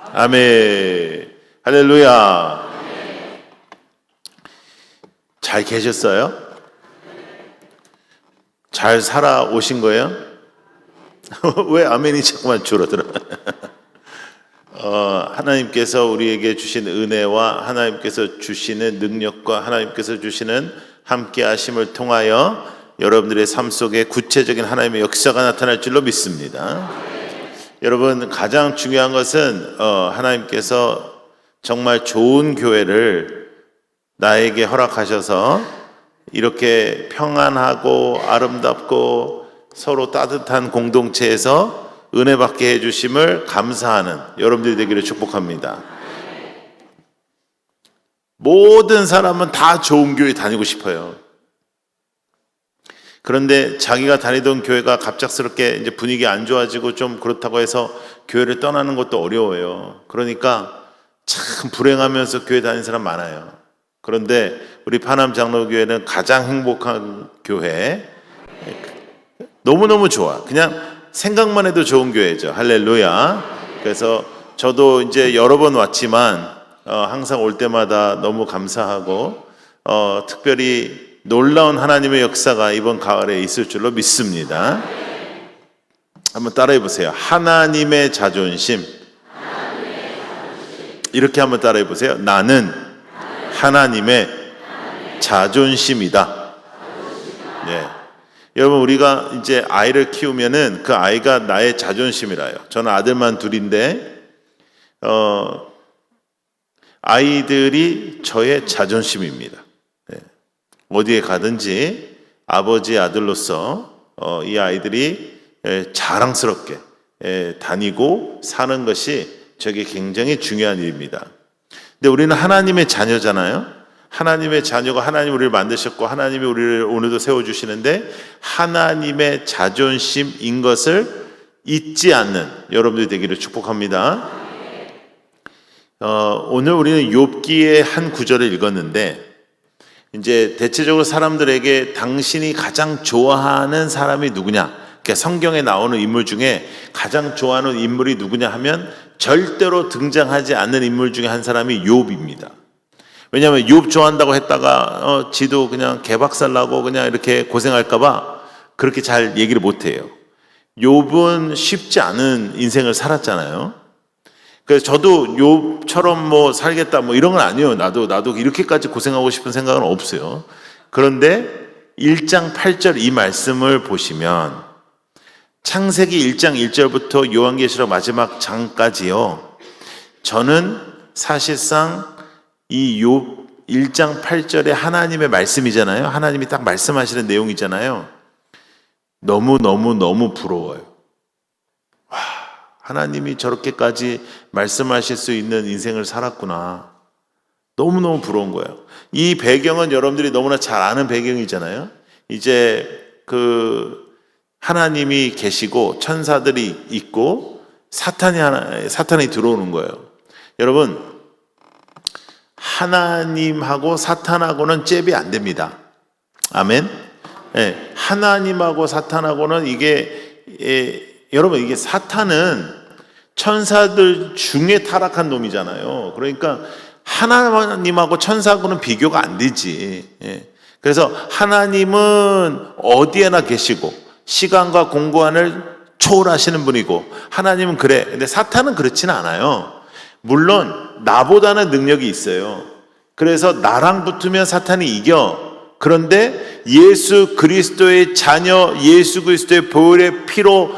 아멘. 할렐루야. 잘 계셨어요? 잘 살아오신 거예요? 왜 아멘이 자꾸만 줄어들어? 하나님께서 우리에게 주신 은혜와 하나님께서 주시는 능력과 하나님께서 주시는 함께 하심을 통하여 여러분들의 삶 속에 구체적인 하나님의 역사가 나타날 줄로 믿습니다. 여러분, 가장 중요한 것은 하나님께서 정말 좋은 교회를 나에게 허락하셔서 이렇게 평안하고 아름답고 서로 따뜻한 공동체에서 은혜 받게 해주심을 감사하는 여러분들이 되기를 축복합니다. 모든 사람은 다 좋은 교회 다니고 싶어요. 그런데 자기가 다니던 교회가 갑작스럽게 이제 분위기 안 좋아지고 좀 그렇다고 해서 교회를 떠나는 것도 어려워요. 그러니까 참 불행하면서 교회 다니는 사람 많아요. 그런데 우리 파남 장로교회는 가장 행복한 교회, 너무너무 좋아. 그냥 생각만 해도 좋은 교회죠. 할렐루야. 그래서 저도 이제 여러 번 왔지만 항상 올 때마다 너무 감사하고 특별히 놀라운 하나님의 역사가 이번 가을에 있을 줄로 믿습니다. 한번 따라해 보세요. 하나님의 자존심. 이렇게 한번 따라해 보세요. 나는 하나님의 자존심이다. 네. 여러분, 우리가 이제 아이를 키우면은 그 아이가 나의 자존심이라요. 저는 아들만 둘인데 아이들이 저의 자존심입니다. 네. 어디에 가든지 아버지 아들로서 이 아이들이 자랑스럽게 다니고 사는 것이 저게 굉장히 중요한 일입니다. 근데 우리는 하나님의 자녀잖아요. 하나님의 자녀가 하나님 우리를 만드셨고 하나님이 우리를 오늘도 세워주시는데 하나님의 자존심인 것을 잊지 않는 여러분들이 되기를 축복합니다. 오늘 우리는 욥기의 한 구절을 읽었는데 이제 대체적으로 사람들에게 당신이 가장 좋아하는 사람이 누구냐, 그러니까 성경에 나오는 인물 중에 가장 좋아하는 인물이 누구냐 하면 절대로 등장하지 않는 인물 중에 한 사람이 욥입니다. 왜냐하면 욥 좋아한다고 했다가 지도 그냥 개박살 나고 그냥 이렇게 고생할까봐 그렇게 잘 얘기를 못해요. 욥은 쉽지 않은 인생을 살았잖아요. 그래서 저도 욥처럼 뭐 살겠다 뭐 이런 건 아니에요. 나도 이렇게까지 고생하고 싶은 생각은 없어요. 그런데 1장 8절 이 말씀을 보시면 창세기 1장 1절부터 요한계시록 마지막 장까지요, 저는 사실상 이 욥 1장 8절에 하나님의 말씀이잖아요. 하나님이 딱 말씀하시는 내용이잖아요. 너무 부러워요. 와, 하나님이 저렇게까지 말씀하실 수 있는 인생을 살았구나. 너무너무 부러운 거예요. 이 배경은 여러분들이 너무나 잘 아는 배경이잖아요. 이제 하나님이 계시고 천사들이 있고 사탄이 들어오는 거예요. 여러분, 하나님하고 사탄하고는 잽이 안 됩니다. 아멘. 네, 하나님하고 사탄하고는 여러분, 이게 사탄은 천사들 중에 타락한 놈이잖아요. 그러니까 하나님하고 천사하고는 비교가 안 되지. 그래서 하나님은 어디에나 계시고 시간과 공간을 초월하시는 분이고 하나님은 그래. 근데 사탄은 그렇지는 않아요. 물론 나보다는 능력이 있어요. 그래서 나랑 붙으면 사탄이 이겨. 그런데 예수 그리스도의 자녀, 예수 그리스도의 보혈의 피로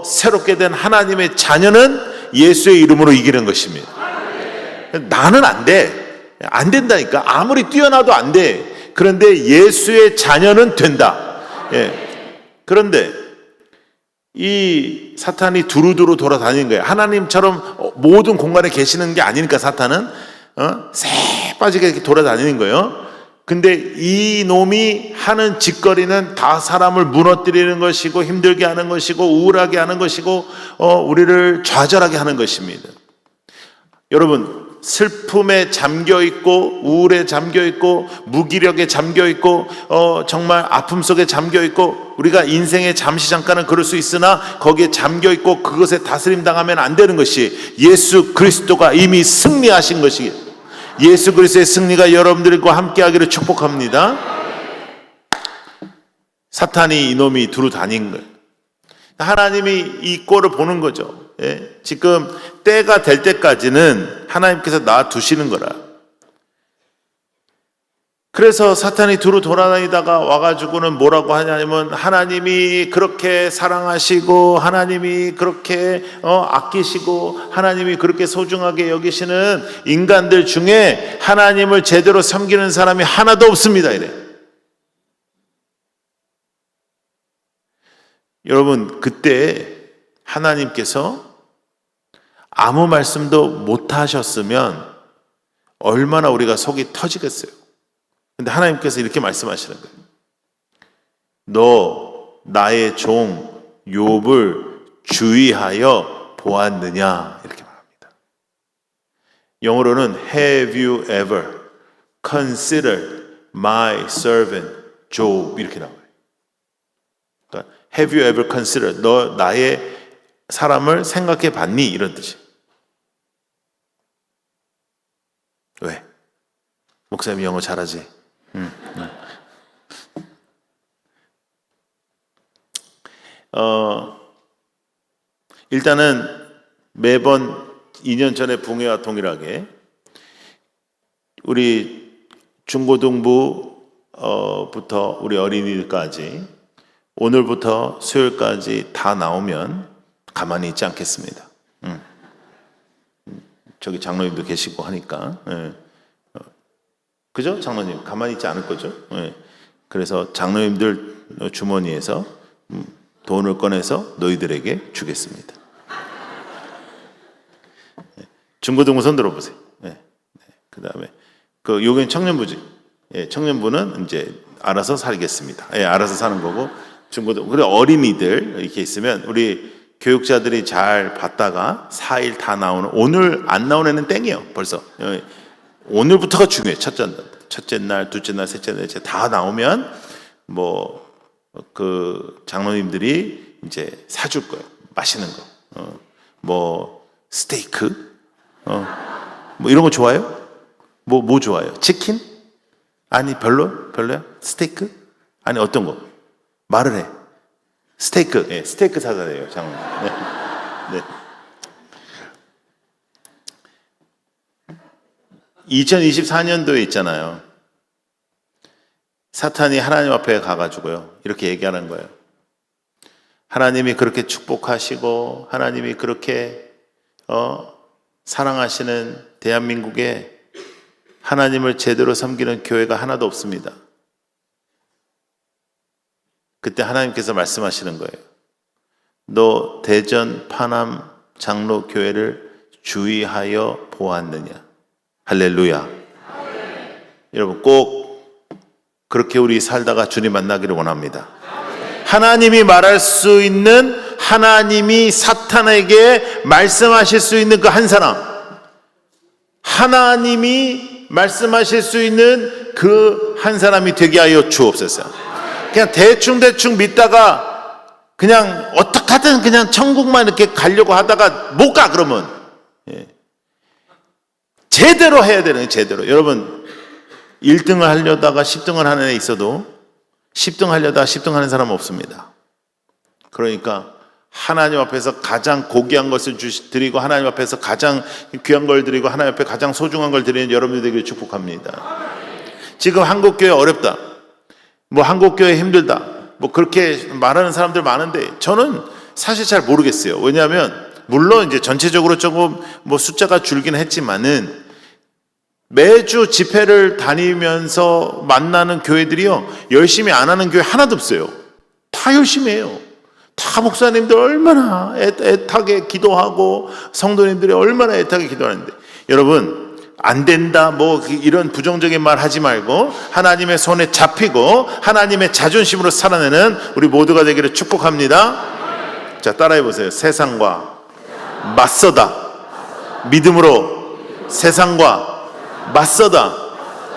새롭게 된 하나님의 자녀는 예수의 이름으로 이기는 것입니다. 나는 안 돼. 안 된다니까. 아무리 뛰어나도 안 돼. 그런데 예수의 자녀는 된다. 그런데 이 사탄이 두루두루 돌아다니는 거예요. 하나님처럼 모든 공간에 계시는 게 아니니까 사탄은 새 빠지게 이렇게 돌아다니는 거예요. 근데 이 놈이 하는 짓거리는 다 사람을 무너뜨리는 것이고 힘들게 하는 것이고 우울하게 하는 것이고 우리를 좌절하게 하는 것입니다. 여러분, 슬픔에 잠겨 있고 우울에 잠겨 있고 무기력에 잠겨 있고 정말 아픔 속에 잠겨 있고 우리가 인생에 잠시 잠깐은 그럴 수 있으나 거기에 잠겨 있고 그것에 다스림 당하면 안 되는 것이 예수 그리스도가 이미 승리하신 것이기에 예수 그리스도의 승리가 여러분들과 함께 하기를 축복합니다. 사탄이 이놈이 두루 다닌 거예요. 하나님이 이 꼴을 보는 거죠. 예? 지금 때가 될 때까지는 하나님께서 놔두시는 거라. 그래서 사탄이 두루 돌아다니다가 와가지고는 뭐라고 하냐면 하나님이 그렇게 사랑하시고 하나님이 그렇게 아끼시고 하나님이 그렇게 소중하게 여기시는 인간들 중에 하나님을 제대로 섬기는 사람이 하나도 없습니다 이래. 여러분 그때 하나님께서 아무 말씀도 못 하셨으면 얼마나 우리가 속이 터지겠어요. 근데 하나님께서 이렇게 말씀하시는 거예요. 너 나의 종 욥을 주의하여 보았느냐 이렇게 말합니다. 영어로는 Have you ever considered my servant Job 이렇게 나와요. 그러니까 Have you ever considered 너 나의 사람을 생각해 봤니? 이런 뜻이. 왜? 목사님 영어 잘하지? 일단은 매번 2년 전에 붕해와 동일하게 우리 중고등부부터 우리 어린이들까지 오늘부터 수요일까지 다 나오면 가만히 있지 않겠습니다. 저기 장로님도 계시고 하니까. 그죠? 장로님 가만히 있지 않을 거죠? 그래서 장로님들 주머니에서 돈을 꺼내서 너희들에게 주겠습니다. 중고등부 손 들어보세요. 그 다음에 여기는 청년부지. 청년부는 이제 알아서 살겠습니다. 알아서 사는 거고 중고등부 그리고 어린이들 이렇게 있으면 우리 교육자들이 잘 봤다가 4일 다 나오는 오늘 안 나오는 애는 땡이에요. 벌써 오늘부터가 중요해. 첫째 날, 둘째 날, 셋째 날, 넷째 다 나오면 그 장로님들이 이제 사줄 거예요. 맛있는 거, 스테이크, 이런 거 좋아요? 뭐 좋아요? 치킨? 아니 별로야? 스테이크? 아니 어떤 거? 말을 해. 스테이크, 스테이크 사다 돼요, 장로님. 네. 2024년도에 있잖아요. 사탄이 하나님 앞에 가가지고요. 이렇게 얘기하는 거예요. 하나님이 그렇게 축복하시고 하나님이 그렇게 사랑하시는 대한민국에 하나님을 제대로 섬기는 교회가 하나도 없습니다. 그때 하나님께서 말씀하시는 거예요. 너 대전 파남 장로교회를 주의하여 보았느냐. 할렐루야. 여러분 꼭 그렇게 우리 살다가 주님 만나기를 원합니다. 하나님이 말할 수 있는 하나님이 사탄에게 말씀하실 수 있는 그 한 사람, 하나님이 말씀하실 수 있는 그 한 사람이 되게 하여 주옵소서. 그냥 대충 믿다가 그냥 어떻게든 그냥 천국만 이렇게 가려고 하다가 못 가 그러면 제대로 해야 되는 거예요. 제대로. 여러분 1등을 하려다가 10등을 하는 애 있어도 10등 하려다가 10등 하는 사람은 없습니다. 그러니까 하나님 앞에서 가장 고귀한 것을 드리고 하나님 앞에서 가장 귀한 걸 드리고 하나님 앞에 가장 소중한 걸 드리는 여러분들 되기를 축복합니다. 지금 한국교회 어렵다, 한국교회 힘들다, 그렇게 말하는 사람들 많은데 저는 사실 잘 모르겠어요. 왜냐하면 물론 이제 전체적으로 조금 숫자가 줄긴 했지만은 매주 집회를 다니면서 만나는 교회들이요, 열심히 안 하는 교회 하나도 없어요. 다 열심히 해요. 다 목사님들 얼마나 애타게 기도하고 성도님들이 얼마나 애타게 기도하는데, 여러분 안 된다 이런 부정적인 말 하지 말고 하나님의 손에 잡히고 하나님의 자존심으로 살아내는 우리 모두가 되기를 축복합니다. 자, 따라해 보세요. 세상과 맞서다 믿음으로 세상과 맞서다.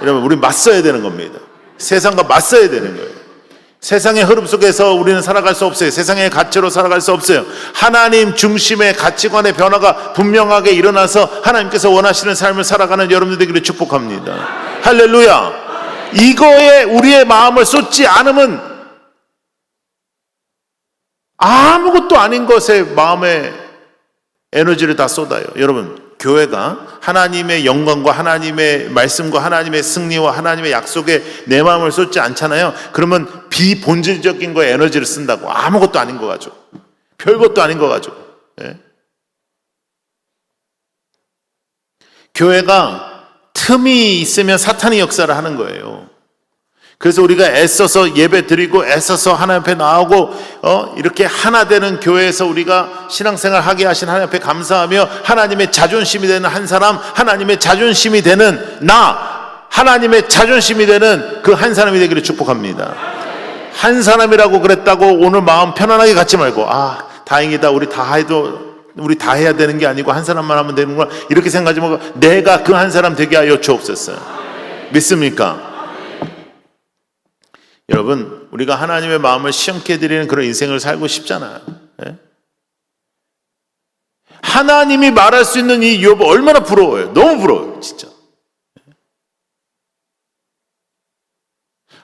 이러면 우리 맞서야 되는 겁니다. 세상과 맞서야 되는 거예요. 세상의 흐름 속에서 우리는 살아갈 수 없어요. 세상의 가치로 살아갈 수 없어요. 하나님 중심의 가치관의 변화가 분명하게 일어나서 하나님께서 원하시는 삶을 살아가는 여러분들 되기를 축복합니다. 할렐루야. 이거에 우리의 마음을 쏟지 않으면 아무것도 아닌 것에 마음의 에너지를 다 쏟아요. 여러분, 교회가 하나님의 영광과 하나님의 말씀과 하나님의 승리와 하나님의 약속에 내 마음을 쏟지 않잖아요. 그러면 비본질적인 거에 에너지를 쓴다고. 아무것도 아닌 거 가지고, 별것도 아닌 거 가지고. 예? 교회가 틈이 있으면 사탄이 역사를 하는 거예요. 그래서 우리가 애써서 예배 드리고 애써서 하나님 앞에 나오고 이렇게 하나 되는 교회에서 우리가 신앙생활 하게 하신 하나님 앞에 감사하며 하나님의 자존심이 되는 한 사람, 하나님의 자존심이 되는 나, 하나님의 자존심이 되는 그 한 사람이 되기를 축복합니다. 한 사람이라고 그랬다고 오늘 마음 편안하게 갖지 말고 다행이다, 우리 다 해야 되는 게 아니고 한 사람만 하면 되는구나 이렇게 생각하지 말고 내가 그 한 사람 되게 하여 주옵소서. 믿습니까? 여러분, 우리가 하나님의 마음을 시험케 드리는 그런 인생을 살고 싶잖아요. 예? 하나님이 말할 수 있는 이 욥 얼마나 부러워요. 너무 부러워요, 진짜.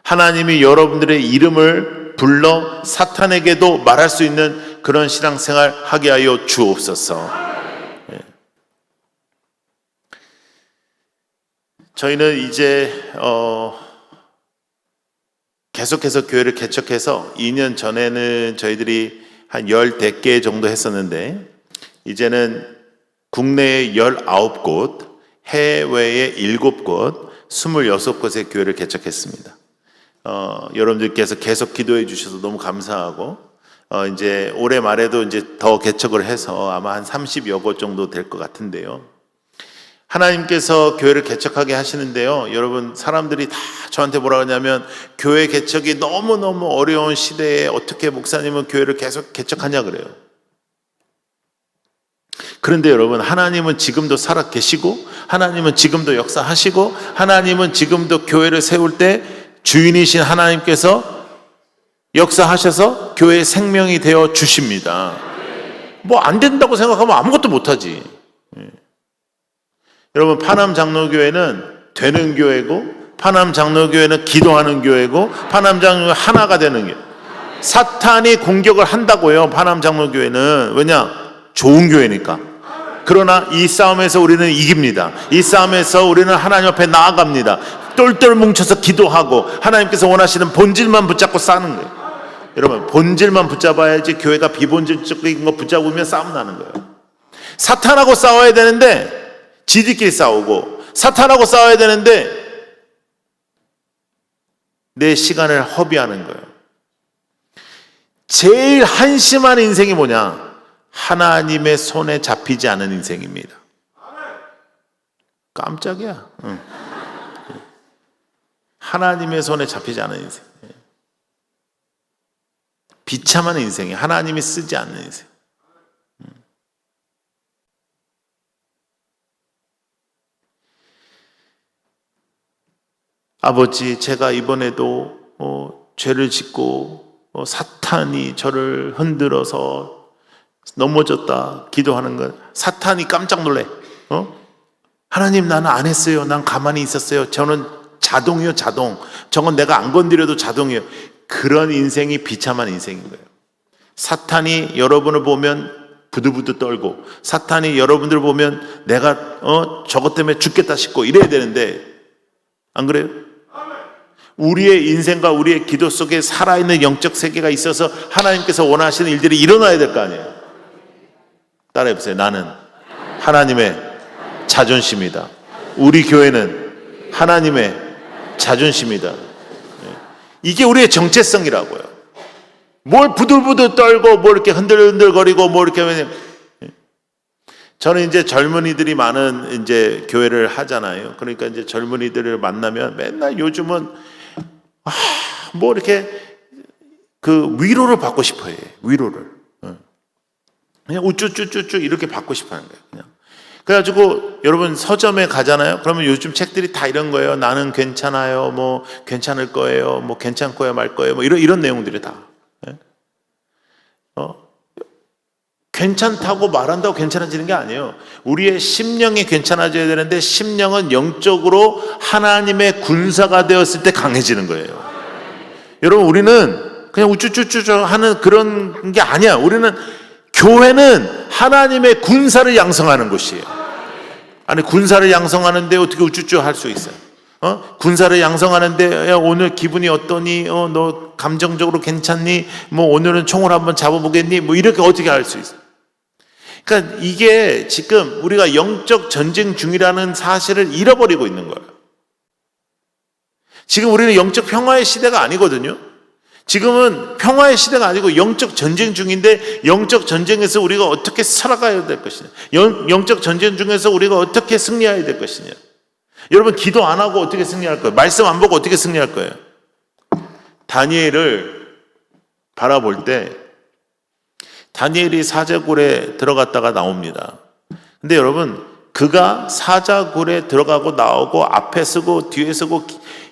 하나님이 여러분들의 이름을 불러 사탄에게도 말할 수 있는 그런 신앙생활 하게 하여 주옵소서. 예. 저희는 이제 계속해서 교회를 개척해서 2년 전에는 저희들이 한 10개 정도 했었는데 이제는 국내에 19곳, 해외에 7곳, 26곳의 교회를 개척했습니다. 여러분들께서 계속 기도해 주셔서 너무 감사하고 이제 올해 말에도 이제 더 개척을 해서 아마 한 30여 곳 정도 될 것 같은데요. 하나님께서 교회를 개척하게 하시는데요. 여러분, 사람들이 다 저한테 뭐라 하냐면 교회 개척이 너무너무 어려운 시대에 어떻게 목사님은 교회를 계속 개척하냐 그래요. 그런데 여러분, 하나님은 지금도 살아 계시고 하나님은 지금도 역사하시고 하나님은 지금도 교회를 세울 때 주인이신 하나님께서 역사하셔서 교회의 생명이 되어 주십니다. 뭐 안 된다고 생각하면 아무것도 못하지. 여러분, 파남 장로교회는 되는 교회고 파남 장로교회는 기도하는 교회고 파남 장로교회 하나가 되는 교회. 사탄이 공격을 한다고요. 파남 장로교회는. 왜냐? 좋은 교회니까. 그러나 이 싸움에서 우리는 이깁니다. 이 싸움에서 우리는 하나님 앞에 나아갑니다. 똘똘 뭉쳐서 기도하고 하나님께서 원하시는 본질만 붙잡고 싸는 거예요. 여러분, 본질만 붙잡아야지 교회가 비본질적인 거 붙잡으면 싸움 나는 거예요. 사탄하고 싸워야 되는데 지들끼리 싸우고, 사탄하고 싸워야 되는데 내 시간을 허비하는 거예요. 제일 한심한 인생이 뭐냐? 하나님의 손에 잡히지 않은 인생입니다. 깜짝이야. 하나님의 손에 잡히지 않은 인생. 비참한 인생이 하나님이 쓰지 않는 인생. 아버지, 제가 이번에도 죄를 짓고 사탄이 저를 흔들어서 넘어졌다 기도하는 것, 사탄이 깜짝 놀래. 하나님, 나는 안 했어요. 난 가만히 있었어요. 저는 자동이요, 자동. 저건 내가 안 건드려도 자동이에요. 그런 인생이 비참한 인생인 거예요. 사탄이 여러분을 보면 부들부들 떨고, 사탄이 여러분들 보면 내가 저것 때문에 죽겠다 싶고 이래야 되는데, 안 그래요? 우리의 인생과 우리의 기도 속에 살아있는 영적 세계가 있어서 하나님께서 원하시는 일들이 일어나야 될 거 아니에요. 따라해보세요. 나는 하나님의 자존심이다. 우리 교회는 하나님의 자존심이다. 이게 우리의 정체성이라고요. 뭘 부들부들 떨고 뭘 이렇게 흔들흔들거리고 뭐 이렇게. 저는 이제 젊은이들이 많은 이제 교회를 하잖아요. 그러니까 이제 젊은이들을 만나면 맨날 요즘은 뭐 이렇게 그 위로를 받고 싶어요. 위로를. 그냥 우쭈쭈쭈쭈 이렇게 받고 싶어 하는 거예요. 그냥. 그래가지고 여러분 서점에 가잖아요. 그러면 요즘 책들이 다 이런 거예요. 나는 괜찮아요. 뭐 괜찮을 거예요. 뭐 괜찮고야 말 거예요. 뭐 이런 내용들이 다. 괜찮다고 말한다고 괜찮아지는 게 아니에요. 우리의 심령이 괜찮아져야 되는데 심령은 영적으로 하나님의 군사가 되었을 때 강해지는 거예요. 여러분 우리는 그냥 우쭈쭈쭈 하는 그런 게 아니야. 우리는 교회는 하나님의 군사를 양성하는 곳이에요. 아니 군사를 양성하는데 어떻게 우쭈쭈 할 수 있어요? 군사를 양성하는데 야, 오늘 기분이 어떠니? 너 감정적으로 괜찮니? 뭐 오늘은 총을 한번 잡아보겠니? 뭐 이렇게 어떻게 할 수 있어요? 그러니까 이게 지금 우리가 영적 전쟁 중이라는 사실을 잃어버리고 있는 거예요. 지금 우리는 영적 평화의 시대가 아니거든요. 지금은 평화의 시대가 아니고 영적 전쟁 중인데 영적 전쟁에서 우리가 어떻게 살아가야 될 것이냐, 영적 전쟁 중에서 우리가 어떻게 승리해야 될 것이냐. 여러분 기도 안 하고 어떻게 승리할 거예요? 말씀 안 보고 어떻게 승리할 거예요? 다니엘을 바라볼 때 다니엘이 사자굴에 들어갔다가 나옵니다. 근데 여러분 그가 사자굴에 들어가고 나오고 앞에 서고 뒤에 서고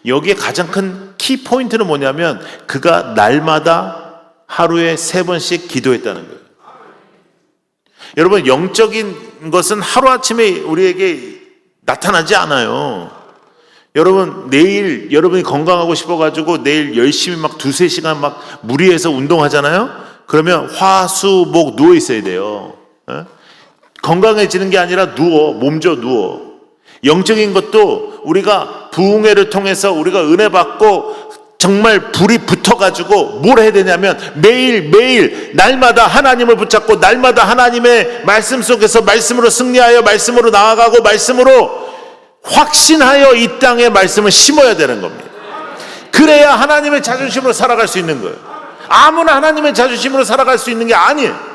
여기에 가장 큰 키포인트는 뭐냐면 그가 날마다 하루에 3번씩 기도했다는 거예요. 여러분 영적인 것은 하루아침에 우리에게 나타나지 않아요. 여러분 내일 여러분이 건강하고 싶어가지고 내일 열심히 막 2-3시간 막 무리해서 운동하잖아요. 그러면 화, 수, 목 누워 있어야 돼요. 건강해지는 게 아니라 누워. 영적인 것도 우리가 부흥회를 통해서 우리가 은혜 받고 정말 불이 붙어가지고 뭘 해야 되냐면 매일 날마다 하나님을 붙잡고 날마다 하나님의 말씀 속에서 말씀으로 승리하여 말씀으로 나아가고 말씀으로 확신하여 이 땅에 말씀을 심어야 되는 겁니다. 그래야 하나님의 자존심으로 살아갈 수 있는 거예요. 아무나 하나님의 자존심으로 살아갈 수 있는 게 아니에요.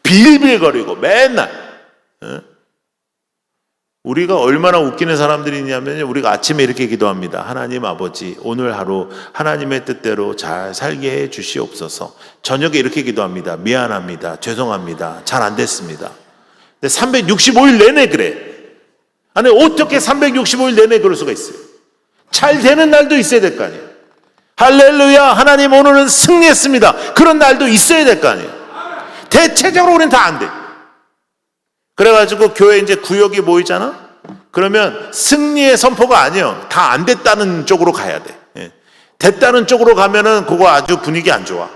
빌빌거리고 맨날. 우리가 얼마나 웃기는 사람들이냐면 우리가 아침에 이렇게 기도합니다. 하나님 아버지 오늘 하루 하나님의 뜻대로 잘 살게 해 주시옵소서. 저녁에 이렇게 기도합니다. 미안합니다. 죄송합니다. 잘 안 됐습니다. 근데 365일 내내 그래. 아니 어떻게 365일 내내 그럴 수가 있어요? 잘 되는 날도 있어야 될 거 아니에요. 할렐루야 하나님 오늘은 승리했습니다. 그런 날도 있어야 될 거 아니에요. 대체적으로 우리는 다 안 돼. 그래가지고 교회 이제 구역이 모이잖아? 그러면 승리의 선포가 아니에요. 다 안 됐다는 쪽으로 가야 돼. 됐다는 쪽으로 가면은 그거 아주 분위기 안 좋아.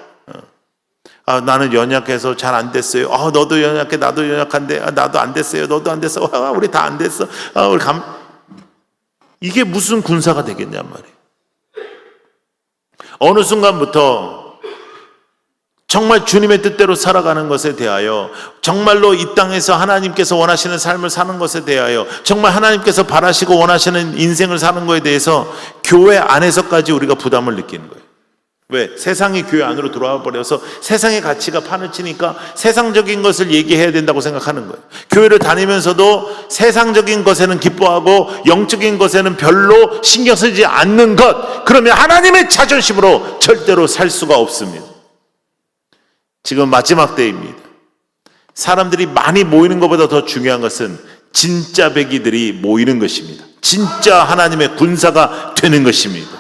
나는 연약해서 잘 안 됐어요. 너도 연약해, 나도 연약한데, 나도 안 됐어요. 너도 안 됐어. 우리 다 안 됐어. 이게 무슨 군사가 되겠냔 말이에요. 어느 순간부터 정말 주님의 뜻대로 살아가는 것에 대하여 정말로 이 땅에서 하나님께서 원하시는 삶을 사는 것에 대하여 정말 하나님께서 바라시고 원하시는 인생을 사는 것에 대해서 교회 안에서까지 우리가 부담을 느끼는 거예요. 왜? 세상이 교회 안으로 들어와 버려서 세상의 가치가 판을 치니까 세상적인 것을 얘기해야 된다고 생각하는 거예요. 교회를 다니면서도 세상적인 것에는 기뻐하고 영적인 것에는 별로 신경 쓰지 않는 것, 그러면 하나님의 자존심으로 절대로 살 수가 없습니다. 지금 마지막 때입니다. 사람들이 많이 모이는 것보다 더 중요한 것은 진짜 배기들이 모이는 것입니다. 진짜 하나님의 군사가 되는 것입니다.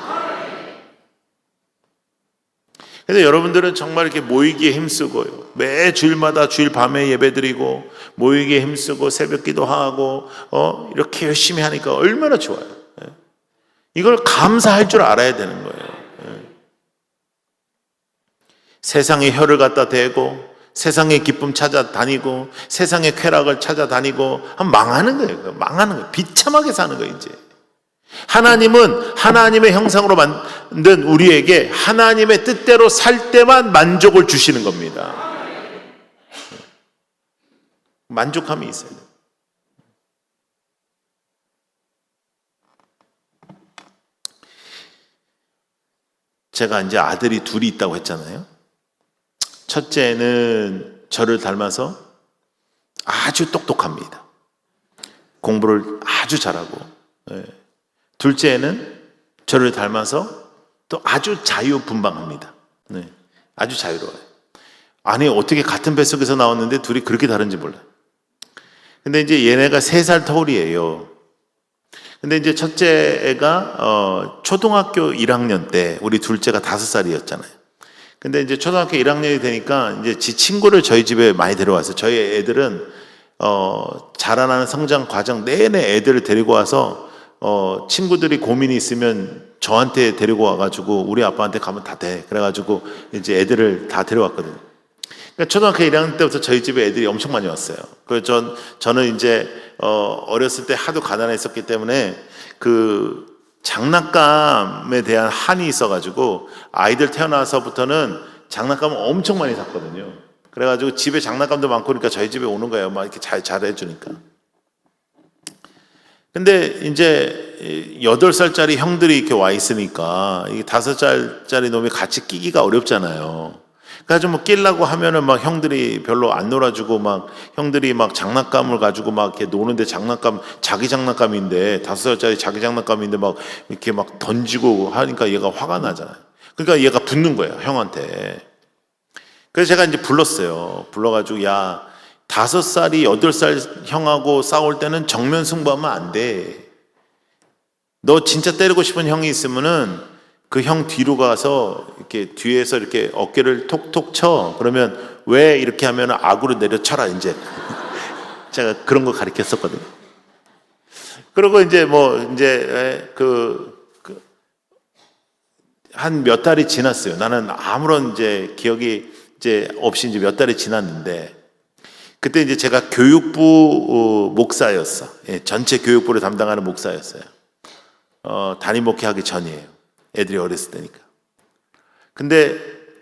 그래서 여러분들은 정말 이렇게 모이기에 힘쓰고요. 매 주일마다 주일 밤에 예배드리고 모이기에 힘쓰고 새벽 기도하고 이렇게 열심히 하니까 얼마나 좋아요. 이걸 감사할 줄 알아야 되는 거예요. 세상의 혀를 갖다 대고 세상의 기쁨 찾아다니고 세상의 쾌락을 찾아다니고 망하는 거예요. 망하는 거예요. 비참하게 사는 거예요. 이제 하나님은 하나님의 형상으로 만든 우리에게 하나님의 뜻대로 살 때만 만족을 주시는 겁니다. 만족함이 있어야 돼요. 제가 이제 아들이 둘이 있다고 했잖아요. 첫째는 저를 닮아서 아주 똑똑합니다. 공부를 아주 잘하고, 둘째는 저를 닮아서 또 아주 자유분방합니다. 아주 자유로워요. 아니 어떻게 같은 뱃속에서 나왔는데 둘이 그렇게 다른지 몰라요. 근데 이제 얘네가 3살 터울이에요. 근데 이제 첫째 애가 초등학교 1학년 때 우리 둘째가 5살이었잖아요. 근데 이제 초등학교 1학년이 되니까 이제 지 친구를 저희 집에 많이 데려왔어요. 저희 애들은 자라나는 성장 과정 내내 애들을 데리고 와서 친구들이 고민이 있으면 저한테 데리고 와가지고 우리 아빠한테 가면 다 돼. 그래가지고 이제 애들을 다 데려왔거든요. 그러니까 초등학교 1학년 때부터 저희 집에 애들이 엄청 많이 왔어요. 그래서 저는 이제 어렸을 때 하도 가난했었기 때문에 그 장난감에 대한 한이 있어가지고 아이들 태어나서부터는 장난감을 엄청 많이 샀거든요. 그래가지고 집에 장난감도 많고 그러니까 저희 집에 오는 거예요. 막 이렇게 잘해주니까. 근데 이제 8살짜리 형들이 이렇게 와 있으니까 이 5살짜리 놈이 같이 끼기가 어렵잖아요. 그래가지고 뭐 끼려고 하면은 막 형들이 별로 안 놀아주고 막 형들이 막 장난감을 가지고 막 이렇게 노는데 장난감, 자기 장난감인데 5살짜리 자기 장난감인데 막 이렇게 막 던지고 하니까 얘가 화가 나잖아요. 그러니까 얘가 붙는 거예요, 형한테. 그래서 제가 이제 불렀어요. 불러가지고 야, 5살이 8살 형하고 싸울 때는 정면 승부하면 안 돼. 너 진짜 때리고 싶은 형이 있으면은 그 형 뒤로 가서 이렇게 뒤에서 이렇게 어깨를 톡톡 쳐. 그러면 왜 이렇게 하면 악으로 내려쳐라 이제. 제가 그런 거 가르쳤었거든요. 그리고 이제 뭐 이제 한 몇 달이 지났어요. 나는 아무런 이제 기억이 이제 없이 이제 몇 달이 지났는데 그때 이제 제가 교육부 목사였어. 예, 전체 교육부를 담당하는 목사였어요. 담임 목회하기 전이에요. 애들이 어렸을 때니까. 근데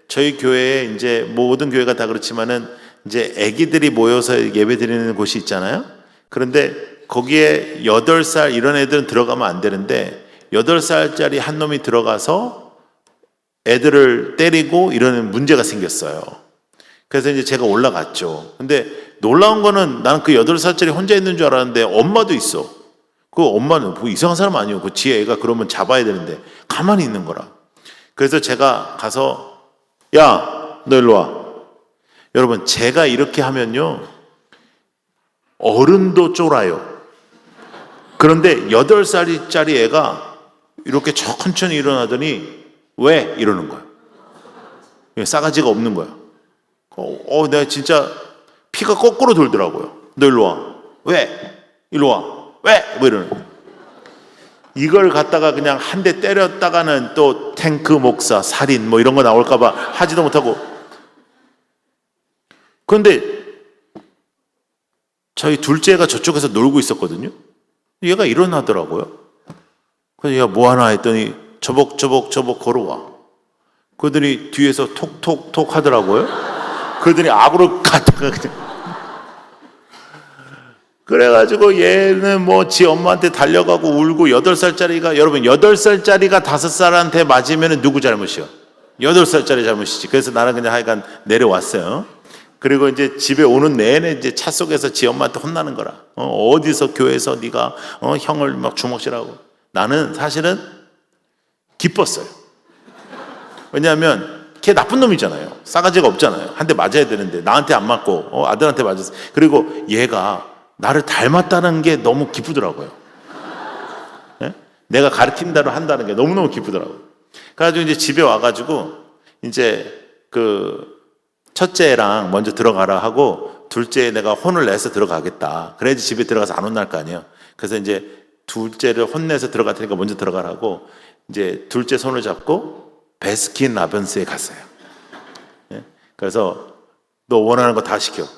저희 교회에 이제 모든 교회가 다 그렇지만은 이제 애기들이 모여서 예배 드리는 곳이 있잖아요. 그런데 거기에 8살 이런 애들은 들어가면 안 되는데 8살짜리 한 놈이 들어가서 애들을 때리고 이러는 문제가 생겼어요. 그래서 이제 제가 올라갔죠. 근데 놀라운 거는 나는 그 8살짜리 혼자 있는 줄 알았는데 엄마도 있어. 그 엄마는 뭐 이상한 사람 아니에요. 그 지혜 애가 그러면 잡아야 되는데 가만히 있는 거라. 그래서 제가 가서 야, 너 일로 와. 여러분, 제가 이렇게 하면요 어른도 쫄아요. 그런데 8살짜리 애가 이렇게 천천히 일어나더니 왜? 이러는 거야. 싸가지가 없는 거야. 내가 진짜 피가 거꾸로 돌더라고요. 너 일로 와. 왜? 일로 와. 왜? 뭐 이러는 거야. 이걸 갖다가 그냥 한 대 때렸다가는 또 탱크 목사, 살인 뭐 이런 거 나올까봐 하지도 못하고. 그런데 저희 둘째가 저쪽에서 놀고 있었거든요. 얘가 일어나더라고요. 그래서 얘가 뭐 하나 했더니 저벅 걸어와. 그들이 뒤에서 톡톡톡 하더라고요. 그들이 악으로 갔다가 그냥. 그래가지고 얘는 뭐 지 엄마한테 달려가고 울고 8살짜리가 여러분 8살짜리가 5살한테 맞으면 누구 잘못이요? 8살짜리 잘못이지. 그래서 나는 그냥 하여간 내려왔어요. 그리고 이제 집에 오는 내내 이제 차 속에서 지 엄마한테 혼나는 거라. 어디서 교회에서 네가 형을 막 주먹질하고. 나는 사실은 기뻤어요. 왜냐하면 걔 나쁜 놈이잖아요. 싸가지가 없잖아요. 한 대 맞아야 되는데 나한테 안 맞고 아들한테 맞았어. 그리고 얘가 나를 닮았다는 게 너무 기쁘더라고요. 네? 내가 가르친 대로 한다는 게 너무너무 기쁘더라고요. 그래가지고 이제 집에 와가지고 이제 그 첫째랑 먼저 들어가라 하고 둘째 내가 혼을 내서 들어가겠다. 그래야지 집에 들어가서 안 혼날 거 아니에요. 그래서 이제 둘째를 혼내서 들어갈 테니까 먼저 들어가라고 이제 둘째 손을 잡고 베스킨 라빈스에 갔어요. 네? 그래서 너 원하는 거 다 시켜.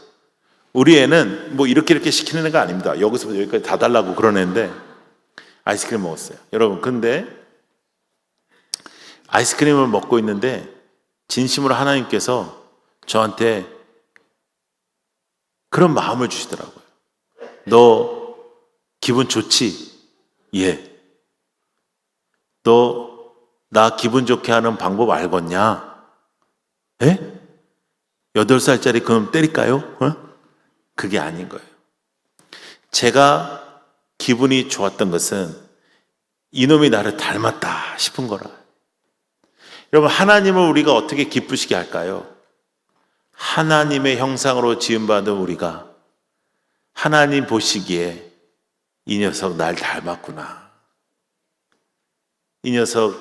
우리 애는 뭐 이렇게 시키는 애가 아닙니다. 여기서부터 여기까지 다 달라고 그런 애인데 아이스크림 먹었어요. 여러분, 근데 아이스크림을 먹고 있는데 진심으로 하나님께서 저한테 그런 마음을 주시더라고요. 너 기분 좋지? 예. 너 나 기분 좋게 하는 방법 알겠냐? 예? 8살짜리 그럼 때릴까요? 그게 아닌 거예요. 제가 기분이 좋았던 것은 이놈이 나를 닮았다 싶은 거라. 여러분, 하나님을 우리가 어떻게 기쁘시게 할까요? 하나님의 형상으로 지음받은 우리가 하나님 보시기에 이 녀석 날 닮았구나. 이 녀석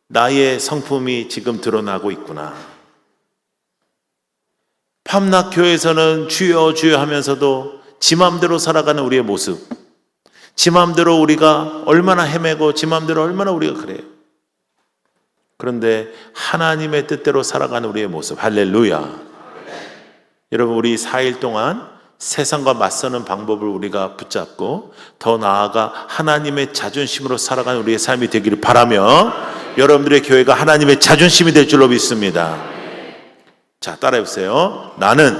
나의 성품이 지금 드러나고 있구나. 밤낮교회에서는 주여 주여 하면서도 지 맘대로 살아가는 우리의 모습, 지 맘대로 우리가 얼마나 헤매고 지 맘대로 얼마나 우리가 그래요. 그런데 하나님의 뜻대로 살아가는 우리의 모습, 할렐루야. 여러분, 우리 4일 동안 세상과 맞서는 방법을 우리가 붙잡고 더 나아가 하나님의 자존심으로 살아가는 우리의 삶이 되기를 바라며, 여러분들의 교회가 하나님의 자존심이 될 줄로 믿습니다. 자, 따라해보세요. 나는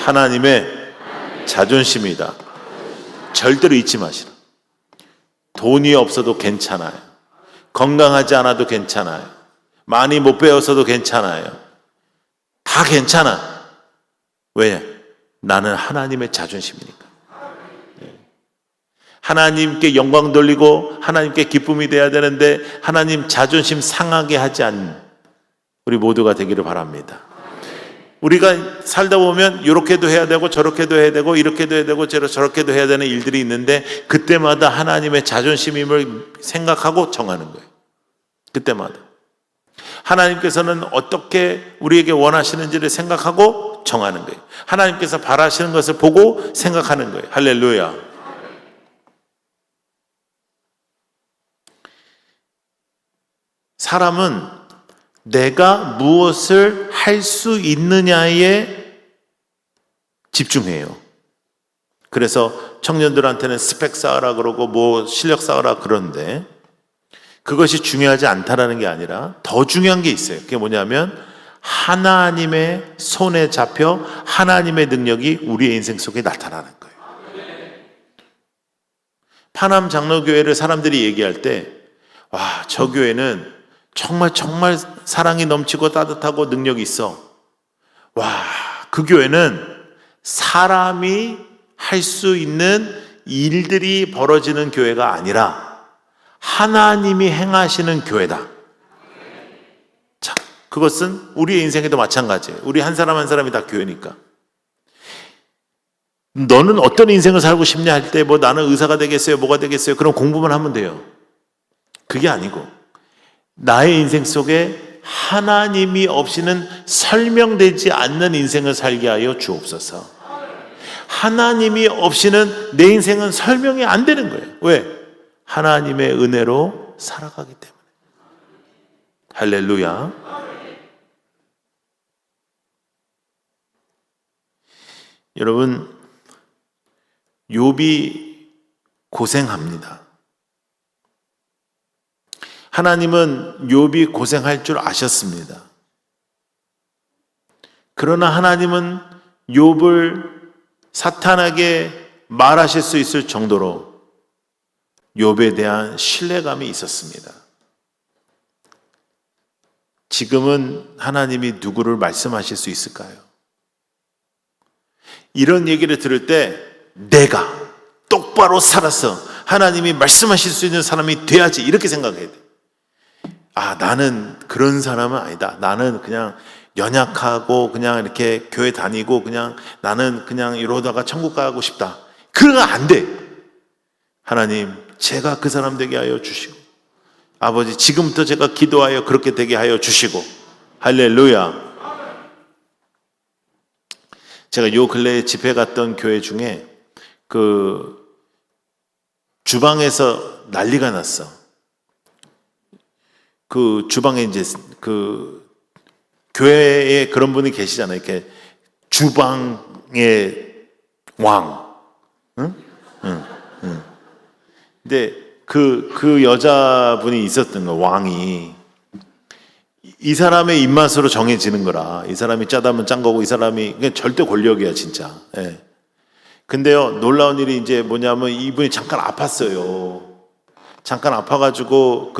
하나님의 자존심이다. 절대로 잊지 마시라. 돈이 없어도 괜찮아요. 건강하지 않아도 괜찮아요. 많이 못 배웠어도 괜찮아요. 다 괜찮아. 왜? 나는 하나님의 자존심이니까. 하나님께 영광 돌리고 하나님께 기쁨이 돼야 되는데 하나님 자존심 상하게 하지 않는 우리 모두가 되기를 바랍니다. 우리가 살다 보면 이렇게도 해야 되고 저렇게도 해야 되고 이렇게도 해야 되고 저렇게도 해야 되는 일들이 있는데 그때마다 하나님의 자존심임을 생각하고 정하는 거예요. 그때마다 하나님께서는 어떻게 우리에게 원하시는지를 생각하고 정하는 거예요. 하나님께서 바라시는 것을 보고 생각하는 거예요. 할렐루야. 사람은 내가 무엇을 할 수 있느냐에 집중해요. 그래서 청년들한테는 스펙 쌓으라 그러고 뭐 실력 쌓으라 그러는데 그것이 중요하지 않다라는 게 아니라 더 중요한 게 있어요. 그게 뭐냐면 하나님의 손에 잡혀 하나님의 능력이 우리의 인생 속에 나타나는 거예요. 파남 장로교회를 사람들이 얘기할 때 와, 저 교회는 정말 사랑이 넘치고 따뜻하고 능력이 있어. 와, 그 교회는 사람이 할 수 있는 일들이 벌어지는 교회가 아니라 하나님이 행하시는 교회다. 자, 그것은 우리의 인생에도 마찬가지예요. 우리 한 사람 한 사람이 다 교회니까. 너는 어떤 인생을 살고 싶냐 할 때 뭐 나는 의사가 되겠어요, 뭐가 되겠어요. 그럼 공부만 하면 돼요. 그게 아니고 나의 인생 속에 하나님이 없이는 설명되지 않는 인생을 살게 하여 주옵소서. 하나님이 없이는 내 인생은 설명이 안 되는 거예요. 왜? 하나님의 은혜로 살아가기 때문에. 할렐루야. 여러분, 욥이 고생합니다. 하나님은 욥이 고생할 줄 아셨습니다. 그러나 하나님은 욥을 사탄에게 말하실 수 있을 정도로 욥에 대한 신뢰감이 있었습니다. 지금은 하나님이 누구를 말씀하실 수 있을까요? 이런 얘기를 들을 때 내가 똑바로 살아서 하나님이 말씀하실 수 있는 사람이 돼야지 이렇게 생각해야 돼. 아, 나는 그런 사람은 아니다. 나는 그냥 연약하고 그냥 이렇게 교회 다니고 그냥 나는 그냥 이러다가 천국 가고 싶다. 그러면 안 돼. 하나님, 제가 그 사람 되게 하여 주시고 아버지, 지금부터 제가 기도하여 그렇게 되게 하여 주시고 할렐루야. 제가 요 근래에 집회 갔던 교회 중에 그 주방에서 난리가 났어. 그 주방에 이제 그 교회에 그런 분이 계시잖아요. 이렇게 주방의 왕. 응? 근데 그 여자분이 있었던 거, 왕이. 이 사람의 입맛으로 정해지는 거라. 이 사람이 짜다면 짠 거고, 이 사람이, 그냥 절대 권력이야, 진짜. 예. 근데요, 놀라운 일이 이제 뭐냐면 이분이 잠깐 아팠어요. 잠깐 아파가지고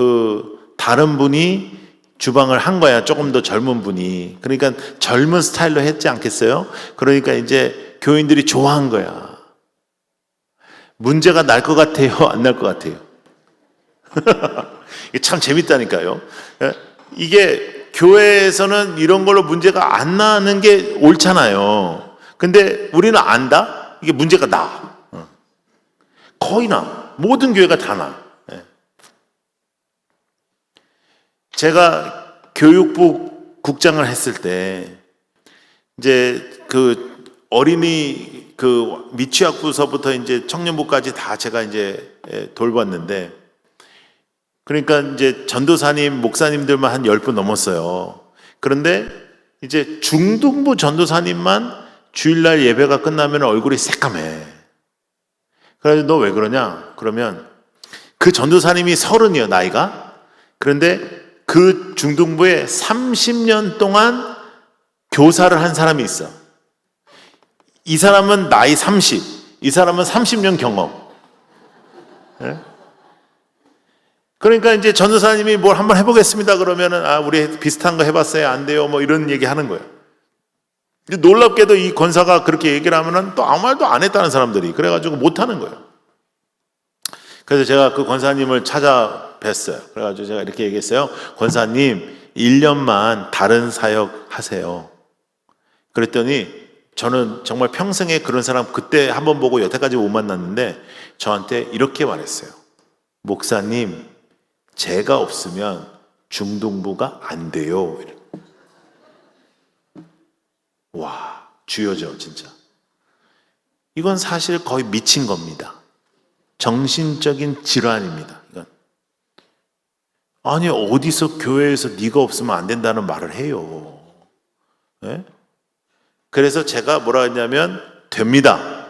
다른 분이 주방을 한 거야. 조금 더 젊은 분이. 그러니까 젊은 스타일로 했지 않겠어요? 그러니까 이제 교인들이 좋아한 거야. 문제가 날 것 같아요? 안 날 것 같아요? 이게 참 재밌다니까요. 이게 교회에서는 이런 걸로 문제가 안 나는 게 옳잖아요. 근데 우리는 안다? 이게 문제가 나. 거의 나. 모든 교회가 다 나. 제가 교육부 국장을 했을 때 이제 그 어린이 그 미취학부서부터 이제 청년부까지 다 제가 이제 돌봤는데, 그러니까 이제 전도사님, 목사님들만 한 10분 넘었어요. 그런데 이제 중등부 전도사님만 주일날 예배가 끝나면 얼굴이 새까매. 그래서 너 왜 그러냐? 그러면 그 전도사님이 30이에요, 나이가. 그런데 그 중등부에 30년 동안 교사를 한 사람이 있어. 이 사람은 나이 30, 이 사람은 30년 경험. 네? 그러니까 이제 전도사님이 뭘 한번 해보겠습니다 그러면은, 아, 우리 비슷한 거 해봤어요, 안 돼요, 뭐 이런 얘기 하는 거예요. 놀랍게도 이 권사가 그렇게 얘기를 하면은 또 아무 말도 안 했다는 사람들이, 그래가지고 못 하는 거예요. 그래서 제가 그 권사님을 찾아뵀어요. 그래가지고 제가 이렇게 얘기했어요. 권사님, 1년만 다른 사역 하세요. 그랬더니 저는 정말 평생에 그런 사람 그때 한번 보고 여태까지 못 만났는데 저한테 이렇게 말했어요. 목사님, 제가 없으면 중등부가 안 돼요. 와, 주여죠, 진짜. 이건 사실 거의 미친 겁니다. 정신적인 질환입니다. 이건. 아니, 어디서 교회에서 네가 없으면 안 된다는 말을 해요. 네? 그래서 제가 뭐라 했냐면, 됩니다.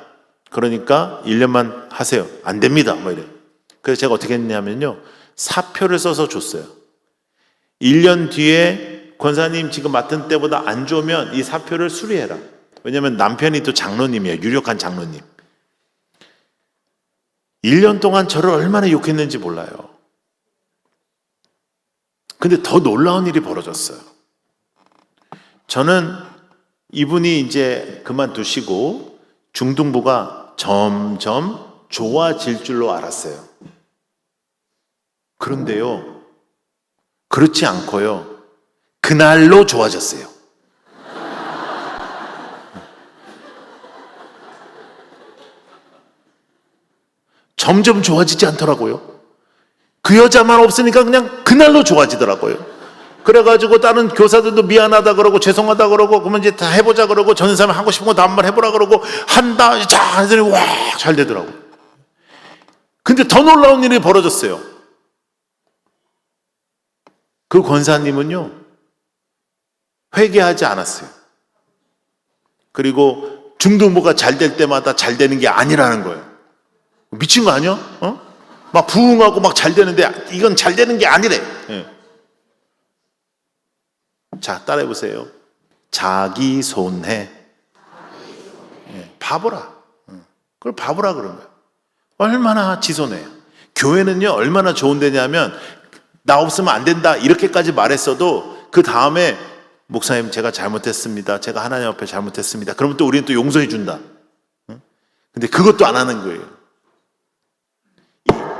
그러니까 1년만 하세요. 안 됩니다. 뭐 이래. 그래서 제가 어떻게 했냐면요, 사표를 써서 줬어요. 1년 뒤에 권사님 지금 맡은 때보다 안 좋으면 이 사표를 수리해라. 왜냐면 남편이 또 장로님이에요. 유력한 장로님. 1년 동안 저를 얼마나 욕했는지 몰라요. 근데 더 놀라운 일이 벌어졌어요. 저는 이분이 이제 그만두시고 중등부가 점점 좋아질 줄로 알았어요. 그런데요, 그렇지 않고요, 그날로 좋아졌어요. 점점 좋아지지 않더라고요. 그 여자만 없으니까 그냥 그날로 좋아지더라고요. 그래가지고 다른 교사들도 미안하다 그러고 죄송하다 그러고 그러면 이제 다 해보자 그러고 전 사람이 하고 싶은 거 다 한번 해보라 그러고 한다 자 하더니 와, 잘 되더라고요. 근데 더 놀라운 일이 벌어졌어요. 그 권사님은요, 회개하지 않았어요. 그리고 중등부가 잘 될 때마다 잘 되는 게 아니라는 거예요. 미친 거 아니야? 막 부흥하고 막 잘 되는데 이건 잘 되는 게 아니래. 예. 자, 따라해 보세요. 자기 손해. 예, 바보라. 그걸 바보라 그런 거예요. 얼마나 지손해요. 교회는요, 얼마나 좋은 데냐면 나 없으면 안 된다 이렇게까지 말했어도 그 다음에 목사님 제가 잘못했습니다. 제가 하나님 앞에 잘못했습니다. 그러면 또 우리는 또 용서해 준다. 근데 그것도 안 하는 거예요.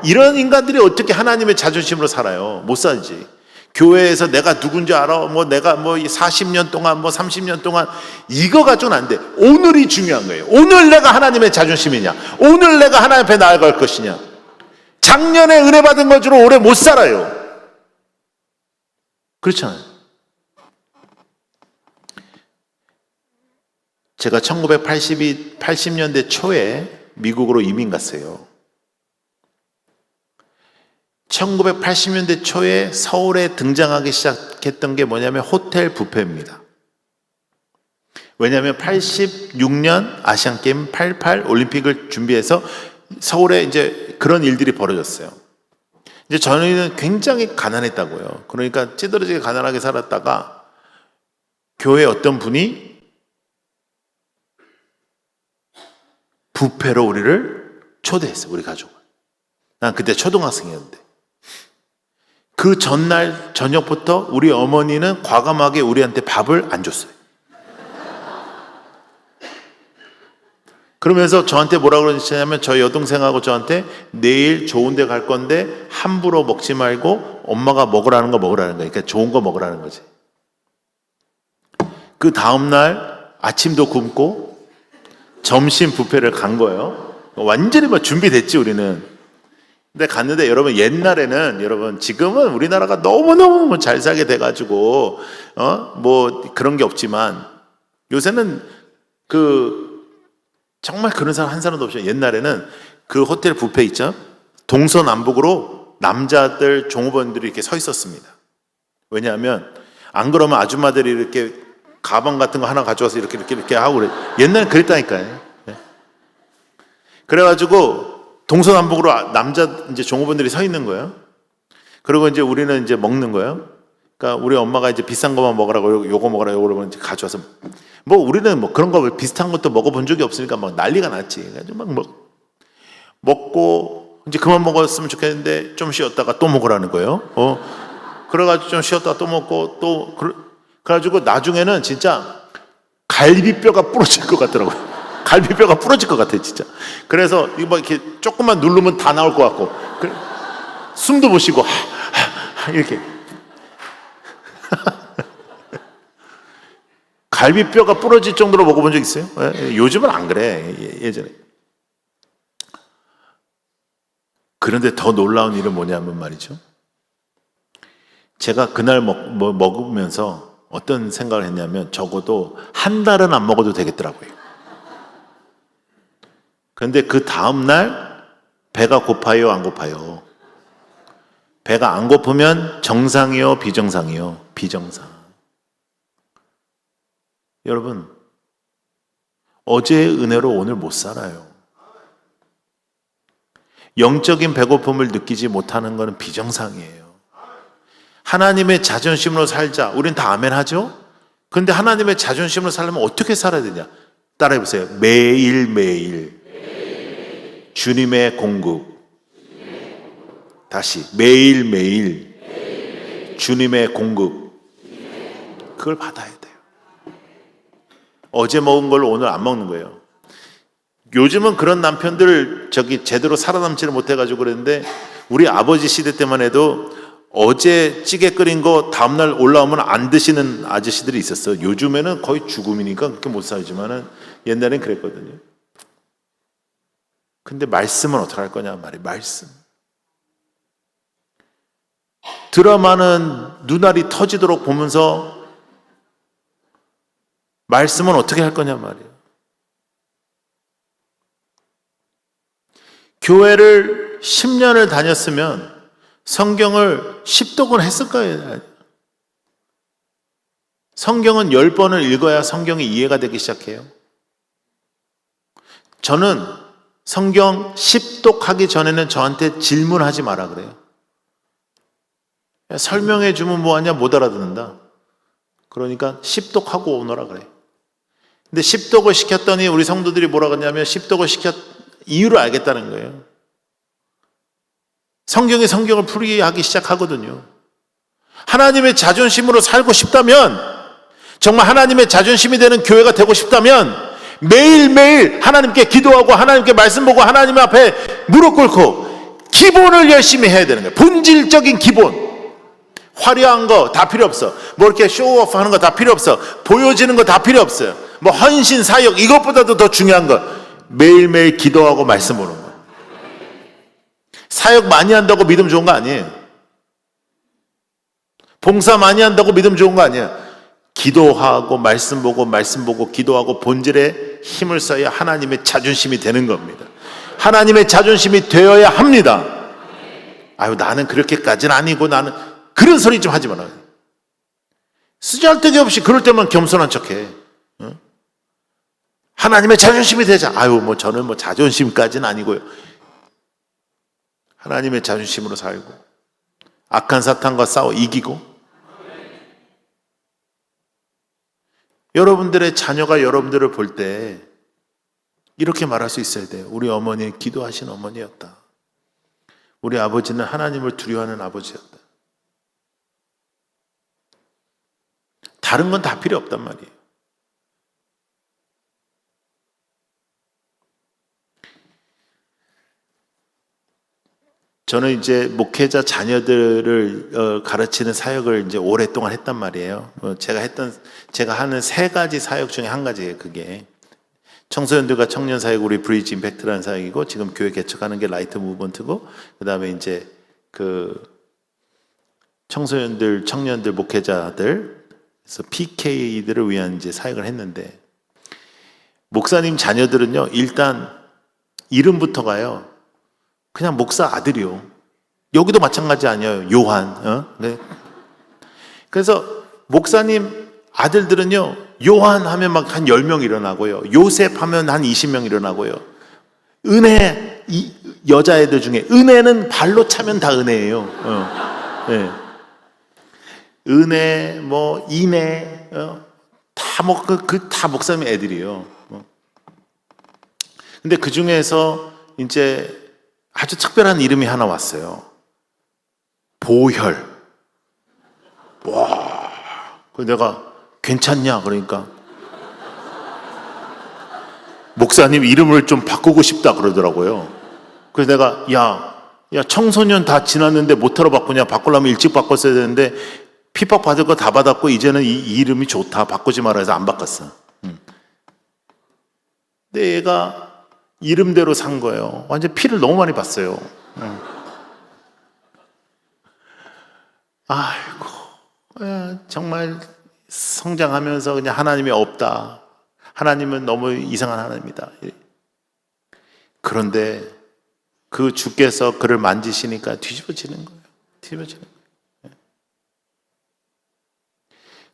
이런 인간들이 어떻게 하나님의 자존심으로 살아요? 못 살지. 교회에서 내가 누군지 알아? 뭐 내가 뭐 40년 동안 뭐 30년 동안 이거 가지고는 안 돼. 오늘이 중요한 거예요. 오늘 내가 하나님의 자존심이냐? 오늘 내가 하나님 앞에 나아갈 것이냐? 작년에 은혜 받은 것으로 오래 못 살아요. 그렇잖아요. 제가 80년대 초에 미국으로 이민 갔어요. 1980년대 초에 서울에 등장하기 시작했던 게 뭐냐면 호텔 뷔페입니다. 왜냐하면 86년 아시안게임 88 올림픽을 준비해서 서울에 이제 그런 일들이 벌어졌어요. 이제 저희는 굉장히 가난했다고요. 그러니까 찌들어지게 가난하게 살았다가 교회 어떤 분이 뷔페로 우리를 초대했어요. 우리 가족을. 난 그때 초등학생이었는데. 그 전날 저녁부터 우리 어머니는 과감하게 우리한테 밥을 안 줬어요. 그러면서 저한테 뭐라 그러냐면 저희 여동생하고 저한테 내일 좋은 데 갈 건데 함부로 먹지 말고 엄마가 먹으라는 거 먹으라는 거예요. 그러니까 좋은 거 먹으라는 거지. 그 다음날 아침도 굶고 점심 뷔페를 간 거예요. 완전히 뭐 준비됐지 우리는. 근데 갔는데 여러분, 옛날에는, 여러분 지금은 우리나라가 너무너무 잘 살게 돼가지고 뭐 그런 게 없지만, 요새는 정말 그런 사람 한 사람도 없어요. 옛날에는 그 호텔 뷔페 있죠, 동서남북으로 남자들 종업원들이 이렇게 서 있었습니다. 왜냐하면 안 그러면 아줌마들이 이렇게 가방 같은 거 하나 가져와서 이렇게 하고 그래. 옛날엔 그랬다니까요. 그래가지고 동서남북으로 남자 이제 종업원들이 서 있는 거예요. 그리고 이제 우리는 이제 먹는 거예요. 그러니까 우리 엄마가 이제 비싼 것만 먹으라고, 요거 먹으라, 요거 이제 가져와서, 뭐 우리는 뭐 그런 거 비슷한 것도 먹어본 적이 없으니까 막 난리가 났지. 그래가지고 막 먹고 이제 그만 먹었으면 좋겠는데 좀 쉬었다가 또 먹으라는 거예요. 그래가지고 좀 쉬었다가 또 먹고 또 그래가지고 나중에는 진짜 갈비뼈가 부러질 것 같더라고요. 갈비뼈가 부러질 것 같아 진짜. 그래서 이거 막 이렇게 조금만 누르면 다 나올 것 같고, 숨도 못 쉬고 이렇게 갈비뼈가 부러질 정도로 먹어본 적 있어요? 요즘은 안 그래. 예전에. 그런데 더 놀라운 일은 뭐냐면 말이죠, 제가 그날 먹으면서 어떤 생각을 했냐면, 적어도 한 달은 안 먹어도 되겠더라고요. 그런데 그 다음날 배가 고파요, 안 고파요? 배가 안 고프면 정상이요, 비정상이요? 비정상. 여러분, 어제의 은혜로 오늘 못 살아요. 영적인 배고픔을 느끼지 못하는 것은 비정상이에요. 하나님의 자존심으로 살자. 우린 다 아멘 하죠? 그런데 하나님의 자존심으로 살려면 어떻게 살아야 되냐? 따라해보세요. 매일매일 주님의 공급. 다시, 매일매일 주님의 공급. 그걸 받아야 돼요. 어제 먹은 걸 오늘 안 먹는 거예요. 요즘은 그런 남편들 제대로 살아남지를 못해가지고 그랬는데, 우리 아버지 시대 때만 해도 어제 찌개 끓인 거 다음날 올라오면 안 드시는 아저씨들이 있었어요. 요즘에는 거의 죽음이니까 그렇게 못 살지만은 옛날엔 그랬거든요. 근데 말씀은 어떻게 할 거냐 말이에요. 말씀. 드라마는 눈알이 터지도록 보면서 말씀은 어떻게 할 거냐 말이에요. 교회를 10년을 다녔으면 성경을 10독은 했을까요? 성경은 10번을 읽어야 성경이 이해가 되기 시작해요. 저는 성경 10독 하기 전에는 저한테 질문하지 마라 그래요. 설명해 주면 뭐하냐, 못 알아듣는다. 그러니까 10독 하고 오너라 그래. 근데 10독을 시켰더니 우리 성도들이 뭐라 그러냐면, 10독을 시켰 이유를 알겠다는 거예요. 성경이 성경을 풀이하기 시작하거든요. 하나님의 자존심으로 살고 싶다면, 정말 하나님의 자존심이 되는 교회가 되고 싶다면, 매일매일 하나님께 기도하고 하나님께 말씀 보고 하나님 앞에 무릎 꿇고 기본을 열심히 해야 되는 거예요. 본질적인 기본. 화려한 거 다 필요 없어. 뭐 이렇게 쇼오프 하는 거 다 필요 없어. 보여지는 거 다 필요 없어요. 뭐 헌신, 사역, 이것보다도 더 중요한 거, 매일매일 기도하고 말씀 보는 거. 사역 많이 한다고 믿음 좋은 거 아니에요. 봉사 많이 한다고 믿음 좋은 거 아니에요. 기도하고 말씀 보고 기도하고 본질에 힘을 써야 하나님의 자존심이 되는 겁니다. 하나님의 자존심이 되어야 합니다. 아유, 나는 그렇게까지는 아니고, 나는 그런 소리 좀 하지 마라. 쓰잘데기 없이 그럴 때만 겸손한 척해. 하나님의 자존심이 되자. 아유, 뭐 저는 뭐 자존심까지는 아니고요. 하나님의 자존심으로 살고 악한 사탄과 싸워 이기고. 여러분들의 자녀가 여러분들을 볼 때 이렇게 말할 수 있어야 돼요. 우리 어머니는 기도하신 어머니였다. 우리 아버지는 하나님을 두려워하는 아버지였다. 다른 건 다 필요 없단 말이에요. 저는 이제 목회자 자녀들을 가르치는 사역을 이제 오랫동안 했단 말이에요. 제가 하는 3가지 사역 중에 한 가지예요. 그게 청소년들과 청년 사역 우리 브리지 임팩트라는 사역이고 지금 교회 개척하는 게 라이트 무브먼트고 그다음에 이제 그 청소년들, 청년들, 목회자들 그래서 PK들을 위한 이제 사역을 했는데 목사님 자녀들은요 일단 이름부터가요 그냥 목사 아들이요. 여기도 마찬가지 아니에요. 요한. 네. 그래서 목사님 아들들은요 요한 하면 막 한 10명 일어나고요. 요셉 하면 한 20명 일어나고요. 은혜, 여자애들 중에 은혜는 발로 차면 다 은혜예요. 네. 은혜, 뭐 인혜, 다 목사님 애들이에요. 근데 그 중에서 이제 아주 특별한 이름이 하나 왔어요. 보혈. 와, 그래서 내가 괜찮냐 그러니까 목사님 이름을 좀 바꾸고 싶다 그러더라고요. 그래서 내가 야 청소년 다 지났는데 못하러 바꾸냐? 바꾸려면 일찍 바꿨어야 되는데 핍박 받을 거 다 받았고 이제는 이 이름이 좋다 바꾸지 마라 해서 안 바꿨어. 근데 얘가 이름대로 산 거예요. 완전 피를 너무 많이 봤어요. 아이고 정말 성장하면서 그냥 하나님이 없다. 하나님은 너무 이상한 하나님이다. 그런데 그 주께서 그를 만지시니까 뒤집어지는 거예요. 뒤집어지는 거예요.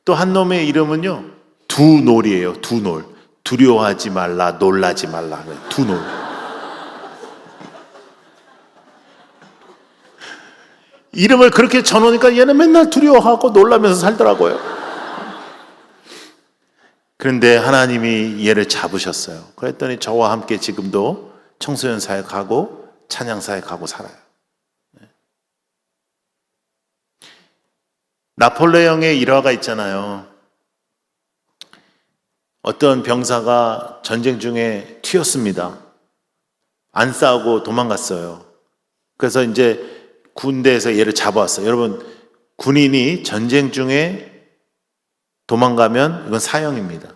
또 한 놈의 이름은요 두놀이에요. 두놀. 두려워하지 말라, 놀라지 말라. 두놀. 이름을 그렇게 쳐놓으니까 얘는 맨날 두려워하고 놀라면서 살더라고요. 그런데 하나님이 얘를 잡으셨어요. 그랬더니 저와 함께 지금도 청소년 사역하고 찬양 사역하고 살아요. 나폴레옹의 일화가 있잖아요. 어떤 병사가 전쟁 중에 튀었습니다. 안 싸우고 도망갔어요. 그래서 이제 군대에서 얘를 잡아왔어요. 여러분, 군인이 전쟁 중에 도망가면 이건 사형입니다.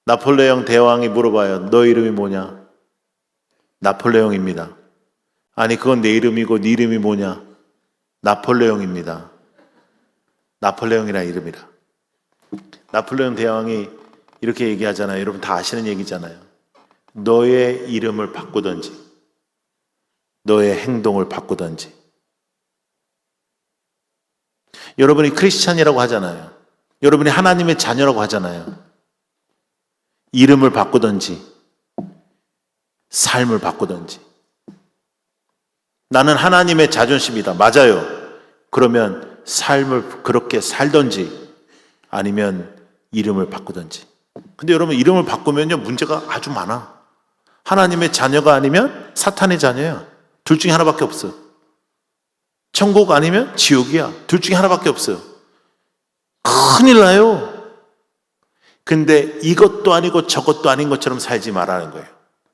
나폴레옹 대왕이 물어봐요. 너 이름이 뭐냐? 나폴레옹입니다. 아니 그건 내 이름이고 네 이름이 뭐냐? 나폴레옹입니다. 나폴레옹이라는 이름이라. 나폴레옹 대왕이 이렇게 얘기하잖아요. 여러분 다 아시는 얘기잖아요. 너의 이름을 바꾸든지 너의 행동을 바꾸든지. 여러분이 크리스찬이라고 하잖아요. 여러분이 하나님의 자녀라고 하잖아요. 이름을 바꾸든지 삶을 바꾸든지. 나는 하나님의 자존심이다. 맞아요. 그러면 삶을 그렇게 살든지 아니면 이름을 바꾸든지. 근데 여러분 이름을 바꾸면요 문제가 아주 많아. 하나님의 자녀가 아니면 사탄의 자녀야. 둘 중에 하나밖에 없어. 천국 아니면 지옥이야. 둘 중에 하나밖에 없어요. 큰일 나요. 근데 이것도 아니고 저것도 아닌 것처럼 살지 말라는 거예요.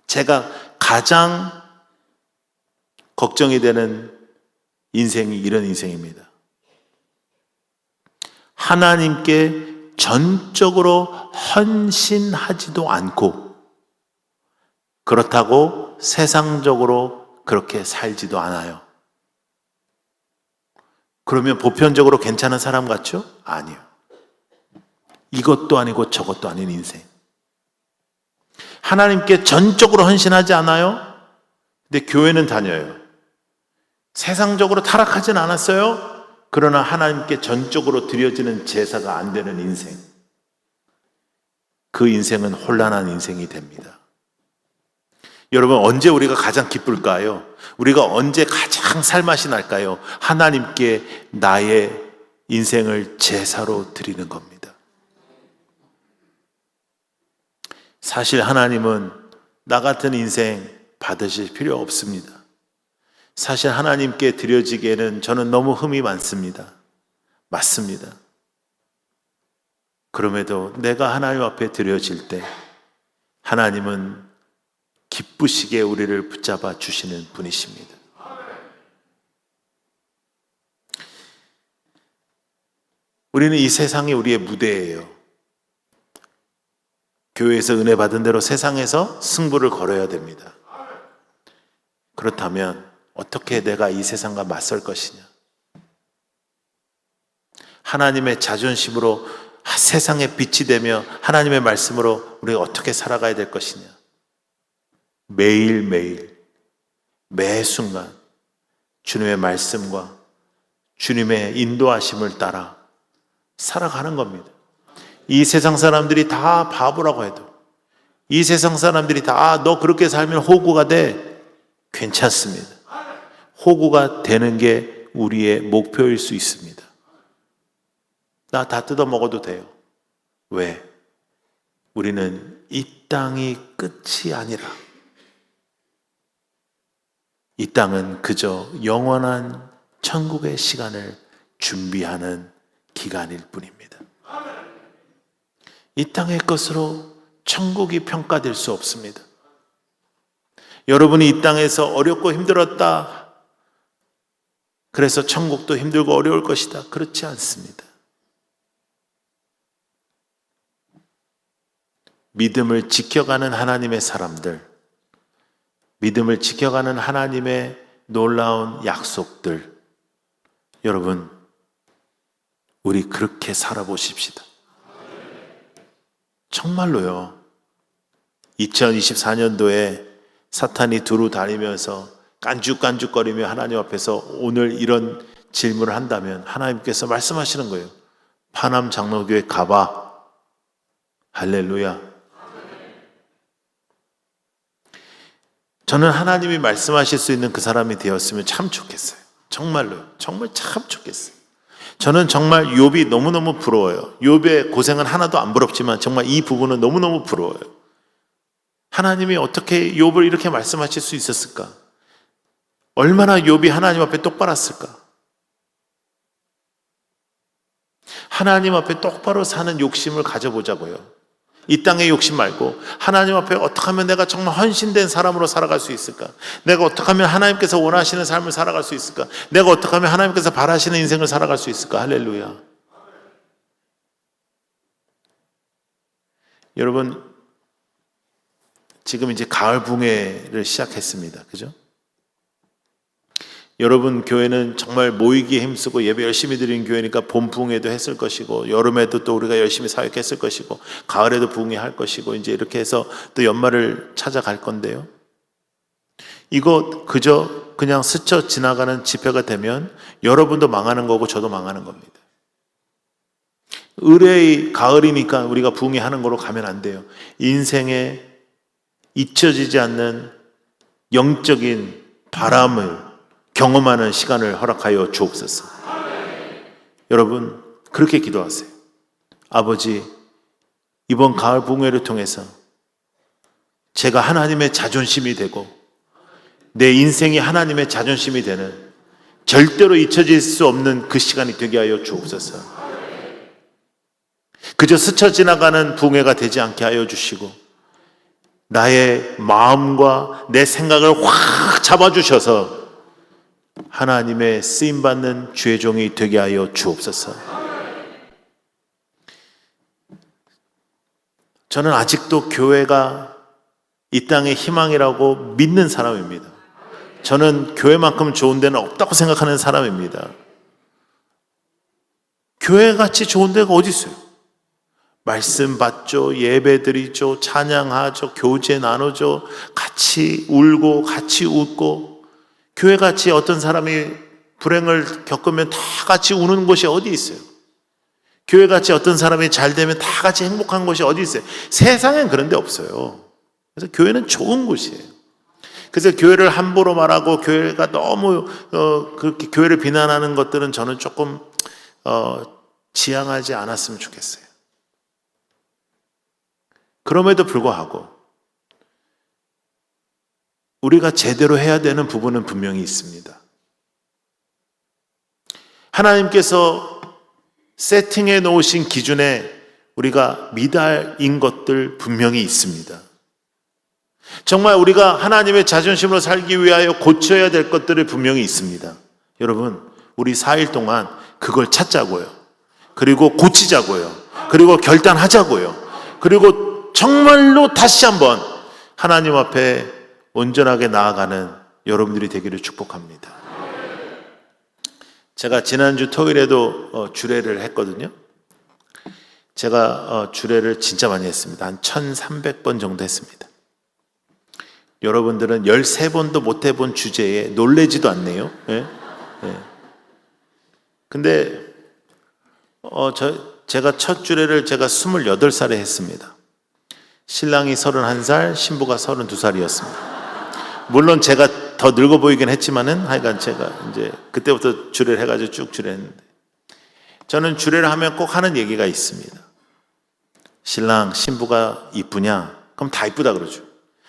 제가 가장 걱정이 되는 인생이 이런 인생입니다. 하나님께 전적으로 헌신하지도 않고 그렇다고 세상적으로 그렇게 살지도 않아요. 그러면 보편적으로 괜찮은 사람 같죠? 아니요. 이것도 아니고 저것도 아닌 인생. 하나님께 전적으로 헌신하지 않아요? 근데 교회는 다녀요. 세상적으로 타락하진 않았어요? 그러나 하나님께 전적으로 드려지는 제사가 안 되는 인생. 그 인생은 혼란한 인생이 됩니다. 여러분 언제 우리가 가장 기쁠까요? 우리가 언제 가장 살맛이 날까요? 하나님께 나의 인생을 제사로 드리는 겁니다. 사실 하나님은 나 같은 인생 받으실 필요 없습니다. 사실 하나님께 드려지기에는 저는 너무 흠이 많습니다. 맞습니다. 그럼에도 내가 하나님 앞에 드려질 때 하나님은 기쁘시게 우리를 붙잡아 주시는 분이십니다. 우리는 이 세상이 우리의 무대예요. 교회에서 은혜 받은 대로 세상에서 승부를 걸어야 됩니다. 그렇다면 어떻게 내가 이 세상과 맞설 것이냐? 하나님의 자존심으로 세상에 빛이 되며 하나님의 말씀으로 우리가 어떻게 살아가야 될 것이냐? 매일매일 매 순간 주님의 말씀과 주님의 인도하심을 따라 살아가는 겁니다. 이 세상 사람들이 다 바보라고 해도, 이 세상 사람들이 다 너 그렇게 살면 호구가 돼, 괜찮습니다. 호구가 되는 게 우리의 목표일 수 있습니다. 나 다 뜯어 먹어도 돼요. 왜? 우리는 이 땅이 끝이 아니라 이 땅은 그저 영원한 천국의 시간을 준비하는 기간일 뿐입니다. 이 땅의 것으로 천국이 평가될 수 없습니다. 여러분이 이 땅에서 어렵고 힘들었다, 그래서 천국도 힘들고 어려울 것이다, 그렇지 않습니다. 믿음을 지켜가는 하나님의 사람들, 믿음을 지켜가는 하나님의 놀라운 약속들, 여러분, 우리 그렇게 살아보십시다. 정말로요. 2024년도에 사탄이 두루 다니면서 깐죽깐죽거리며 하나님 앞에서 오늘 이런 질문을 한다면 하나님께서 말씀하시는 거예요. 파남 장로교회 가봐. 할렐루야. 저는 하나님이 말씀하실 수 있는 그 사람이 되었으면 참 좋겠어요. 정말로요. 정말 참 좋겠어요. 저는 정말 욥이 너무너무 부러워요. 욥의 고생은 하나도 안 부럽지만 정말 이 부분은 너무너무 부러워요. 하나님이 어떻게 욥을 이렇게 말씀하실 수 있었을까? 얼마나 욥이 하나님 앞에 똑바랐을까? 하나님 앞에 똑바로 사는 욕심을 가져보자고요. 이 땅의 욕심 말고 하나님 앞에 어떻게 하면 내가 정말 헌신된 사람으로 살아갈 수 있을까? 내가 어떻게 하면 하나님께서 원하시는 삶을 살아갈 수 있을까? 내가 어떻게 하면 하나님께서 바라시는 인생을 살아갈 수 있을까? 할렐루야. 여러분, 지금 이제 가을 붕해를 시작했습니다. 그죠? 여러분 교회는 정말 모이기에 힘쓰고 예배 열심히 드리는 교회니까 봄 붕해도 했을 것이고, 여름에도 또 우리가 열심히 사역했을 것이고, 가을에도 붕해할 것이고, 이제 이렇게 해서 또 연말을 찾아갈 건데요. 이거 그저 그냥 스쳐 지나가는 집회가 되면 여러분도 망하는 거고 저도 망하는 겁니다. 의뢰의 가을이니까 우리가 붕해하는 거로 가면 안 돼요. 인생에 잊혀지지 않는 영적인 바람을 경험하는 시간을 허락하여 주옵소서. 여러분, 그렇게 기도하세요. 아버지, 이번 가을 붕회를 통해서 제가 하나님의 자존심이 되고 내 인생이 하나님의 자존심이 되는, 절대로 잊혀질 수 없는 그 시간이 되게 하여 주옵소서. 그저 스쳐 지나가는 붕회가 되지 않게 하여 주시고, 나의 마음과 내 생각을 확 잡아주셔서 하나님의 쓰임받는 주의 종이 되게 하여 주옵소서. 저는 아직도 교회가 이 땅의 희망이라고 믿는 사람입니다. 저는 교회만큼 좋은 데는 없다고 생각하는 사람입니다. 교회같이 좋은 데가 어디 있어요? 말씀 받죠, 예배 드리죠, 찬양하죠, 교제 나누죠, 같이 울고 같이 웃고. 교회같이 어떤 사람이 불행을 겪으면 다 같이 우는 곳이 어디 있어요? 교회같이 어떤 사람이 잘 되면 다 같이 행복한 곳이 어디 있어요? 세상엔 그런 데 없어요. 그래서 교회는 좋은 곳이에요. 그래서 교회를 함부로 말하고 교회가 너무 그렇게 교회를 비난하는 것들은 저는 조금 지향하지 않았으면 좋겠어요. 그럼에도 불구하고 우리가 제대로 해야 되는 부분은 분명히 있습니다. 하나님께서 세팅해 놓으신 기준에 우리가 미달인 것들 분명히 있습니다. 정말 우리가 하나님의 자존심으로 살기 위하여 고쳐야 될 것들이 분명히 있습니다. 여러분, 우리 4일 동안 그걸 찾자고요. 그리고 고치자고요. 그리고 결단하자고요. 그리고 정말로 다시 한번 하나님 앞에 온전하게 나아가는 여러분들이 되기를 축복합니다. 제가 지난주 토요일에도 주례를 했거든요. 제가 주례를 진짜 많이 했습니다. 한 1300번 정도 했습니다. 여러분들은 13번도 못 해본 주제에 놀래지도 않네요. 예? 예. 근데 제가 첫 주례를 제가 28살에 했습니다. 신랑이 31살, 신부가 32살이었습니다. 물론 제가 더 늙어 보이긴 했지만은 하여간 제가 이제 그때부터 주례를 해가지고 쭉 주례했는데, 저는 주례를 하면 꼭 하는 얘기가 있습니다. 신랑, 신부가 이쁘냐? 그럼 다 이쁘다 그러죠.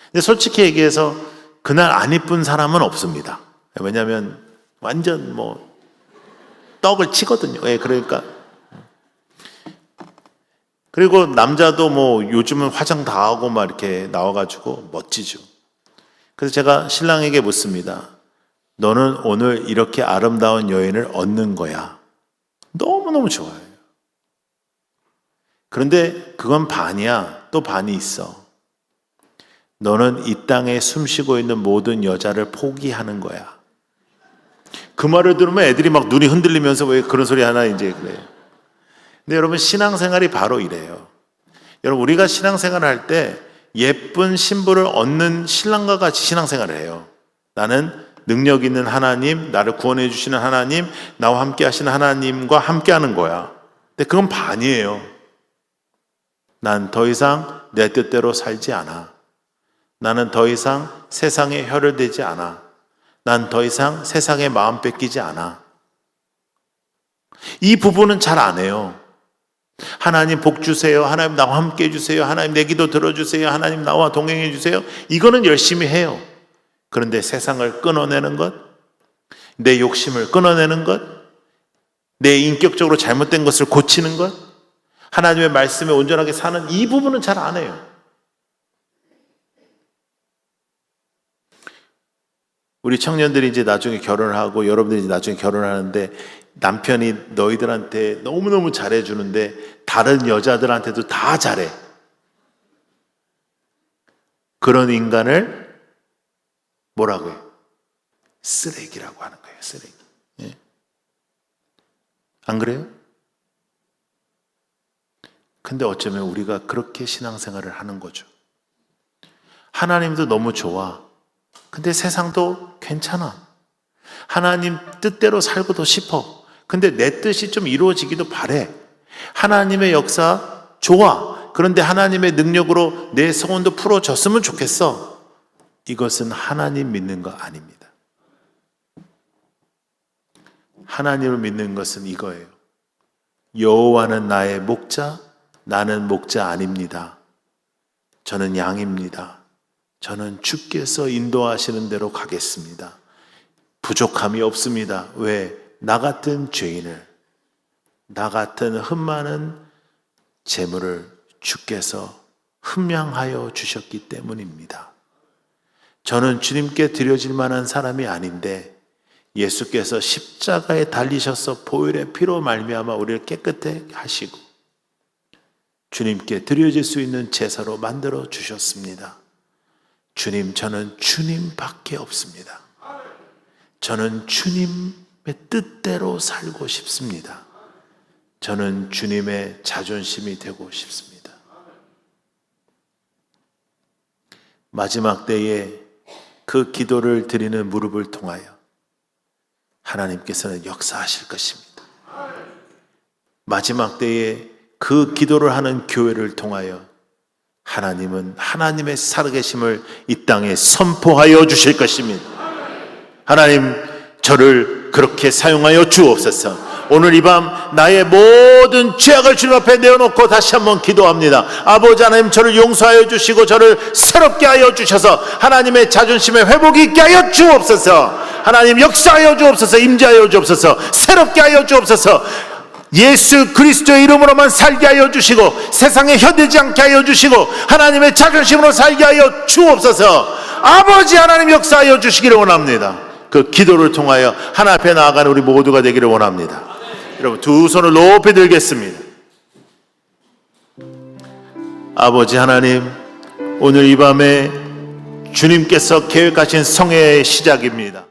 근데 솔직히 얘기해서 그날 안 이쁜 사람은 없습니다. 왜냐하면 완전 뭐 떡을 치거든요. 예, 그러니까. 그리고 남자도 뭐 요즘은 화장 다 하고 막 이렇게 나와가지고 멋지죠. 그래서 제가 신랑에게 묻습니다. 너는 오늘 이렇게 아름다운 여인을 얻는 거야. 너무너무 좋아요. 그런데 그건 반이야. 또 반이 있어. 너는 이 땅에 숨쉬고 있는 모든 여자를 포기하는 거야. 그 말을 들으면 애들이 막 눈이 흔들리면서 왜 그런 소리 하나 이제 그래요. 근데 여러분, 신앙생활이 바로 이래요. 여러분, 우리가 신앙생활을 할 때 예쁜 신부를 얻는 신랑과 같이 신앙생활을 해요. 나는 능력 있는 하나님, 나를 구원해 주시는 하나님, 나와 함께 하시는 하나님과 함께 하는 거야. 근데 그건 반이에요. 난 더 이상 내 뜻대로 살지 않아. 나는 더 이상 세상에 혀를 대지 않아. 난 더 이상 세상에 마음 뺏기지 않아. 이 부분은 잘 안 해요. 하나님 복 주세요. 하나님 나와 함께 해주세요. 하나님 내 기도 들어주세요. 하나님 나와 동행해 주세요. 이거는 열심히 해요. 그런데 세상을 끊어내는 것, 내 욕심을 끊어내는 것, 내 인격적으로 잘못된 것을 고치는 것, 하나님의 말씀에 온전하게 사는 이 부분은 잘 안 해요. 우리 청년들이 이제 나중에 결혼을 하고, 여러분들이 이제 나중에 결혼을 하는데, 남편이 너희들한테 너무너무 잘해주는데 다른 여자들한테도 다 잘해. 그런 인간을 뭐라고 해요? 쓰레기라고 하는 거예요. 쓰레기. 예. 안 그래요? 근데 어쩌면 우리가 그렇게 신앙생활을 하는 거죠. 하나님도 너무 좋아. 근데 세상도 괜찮아. 하나님 뜻대로 살고도 싶어. 근데 내 뜻이 좀 이루어지기도 바래. 하나님의 역사 좋아. 그런데 하나님의 능력으로 내 소원도 풀어졌으면 좋겠어. 이것은 하나님 믿는 거 아닙니다. 하나님을 믿는 것은 이거예요. 여호와는 나의 목자, 나는 목자 아닙니다. 저는 양입니다. 저는 주께서 인도하시는 대로 가겠습니다. 부족함이 없습니다. 왜? 나 같은 죄인을, 나 같은 흠 많은 재물을 주께서 흠량하여 주셨기 때문입니다. 저는 주님께 드려질 만한 사람이 아닌데 예수께서 십자가에 달리셔서 보혈의 피로 말미암아 우리를 깨끗하게 하시고 주님께 드려질 수 있는 제사로 만들어 주셨습니다. 주님, 저는 주님밖에 없습니다. 저는 주님의 뜻대로 살고 싶습니다. 저는 주님의 자존심이 되고 싶습니다. 마지막 때에 그 기도를 드리는 무릎을 통하여 하나님께서는 역사하실 것입니다. 마지막 때에 그 기도를 하는 교회를 통하여 하나님은 하나님의 살아계심을 이 땅에 선포하여 주실 것입니다. 하나님, 저를 그렇게 사용하여 주옵소서. 오늘 이 밤 나의 모든 죄악을 주님 앞에 내어놓고 다시 한번 기도합니다. 아버지 하나님, 저를 용서하여 주시고 저를 새롭게 하여 주셔서 하나님의 자존심의 회복이 있게 하여 주옵소서. 하나님, 역사하여 주옵소서. 임재하여 주옵소서. 새롭게 하여 주옵소서. 예수 그리스도의 이름으로만 살게 하여 주시고 세상에 혀대지 않게 하여 주시고 하나님의 자존심으로 살게 하여 주옵소서. 아버지 하나님, 역사하여 주시기를 원합니다. 그 기도를 통하여 하나님 앞에 나아가는 우리 모두가 되기를 원합니다. 여러분, 두 손을 높이 들겠습니다. 아버지 하나님, 오늘 이 밤에 주님께서 계획하신 성회의 시작입니다.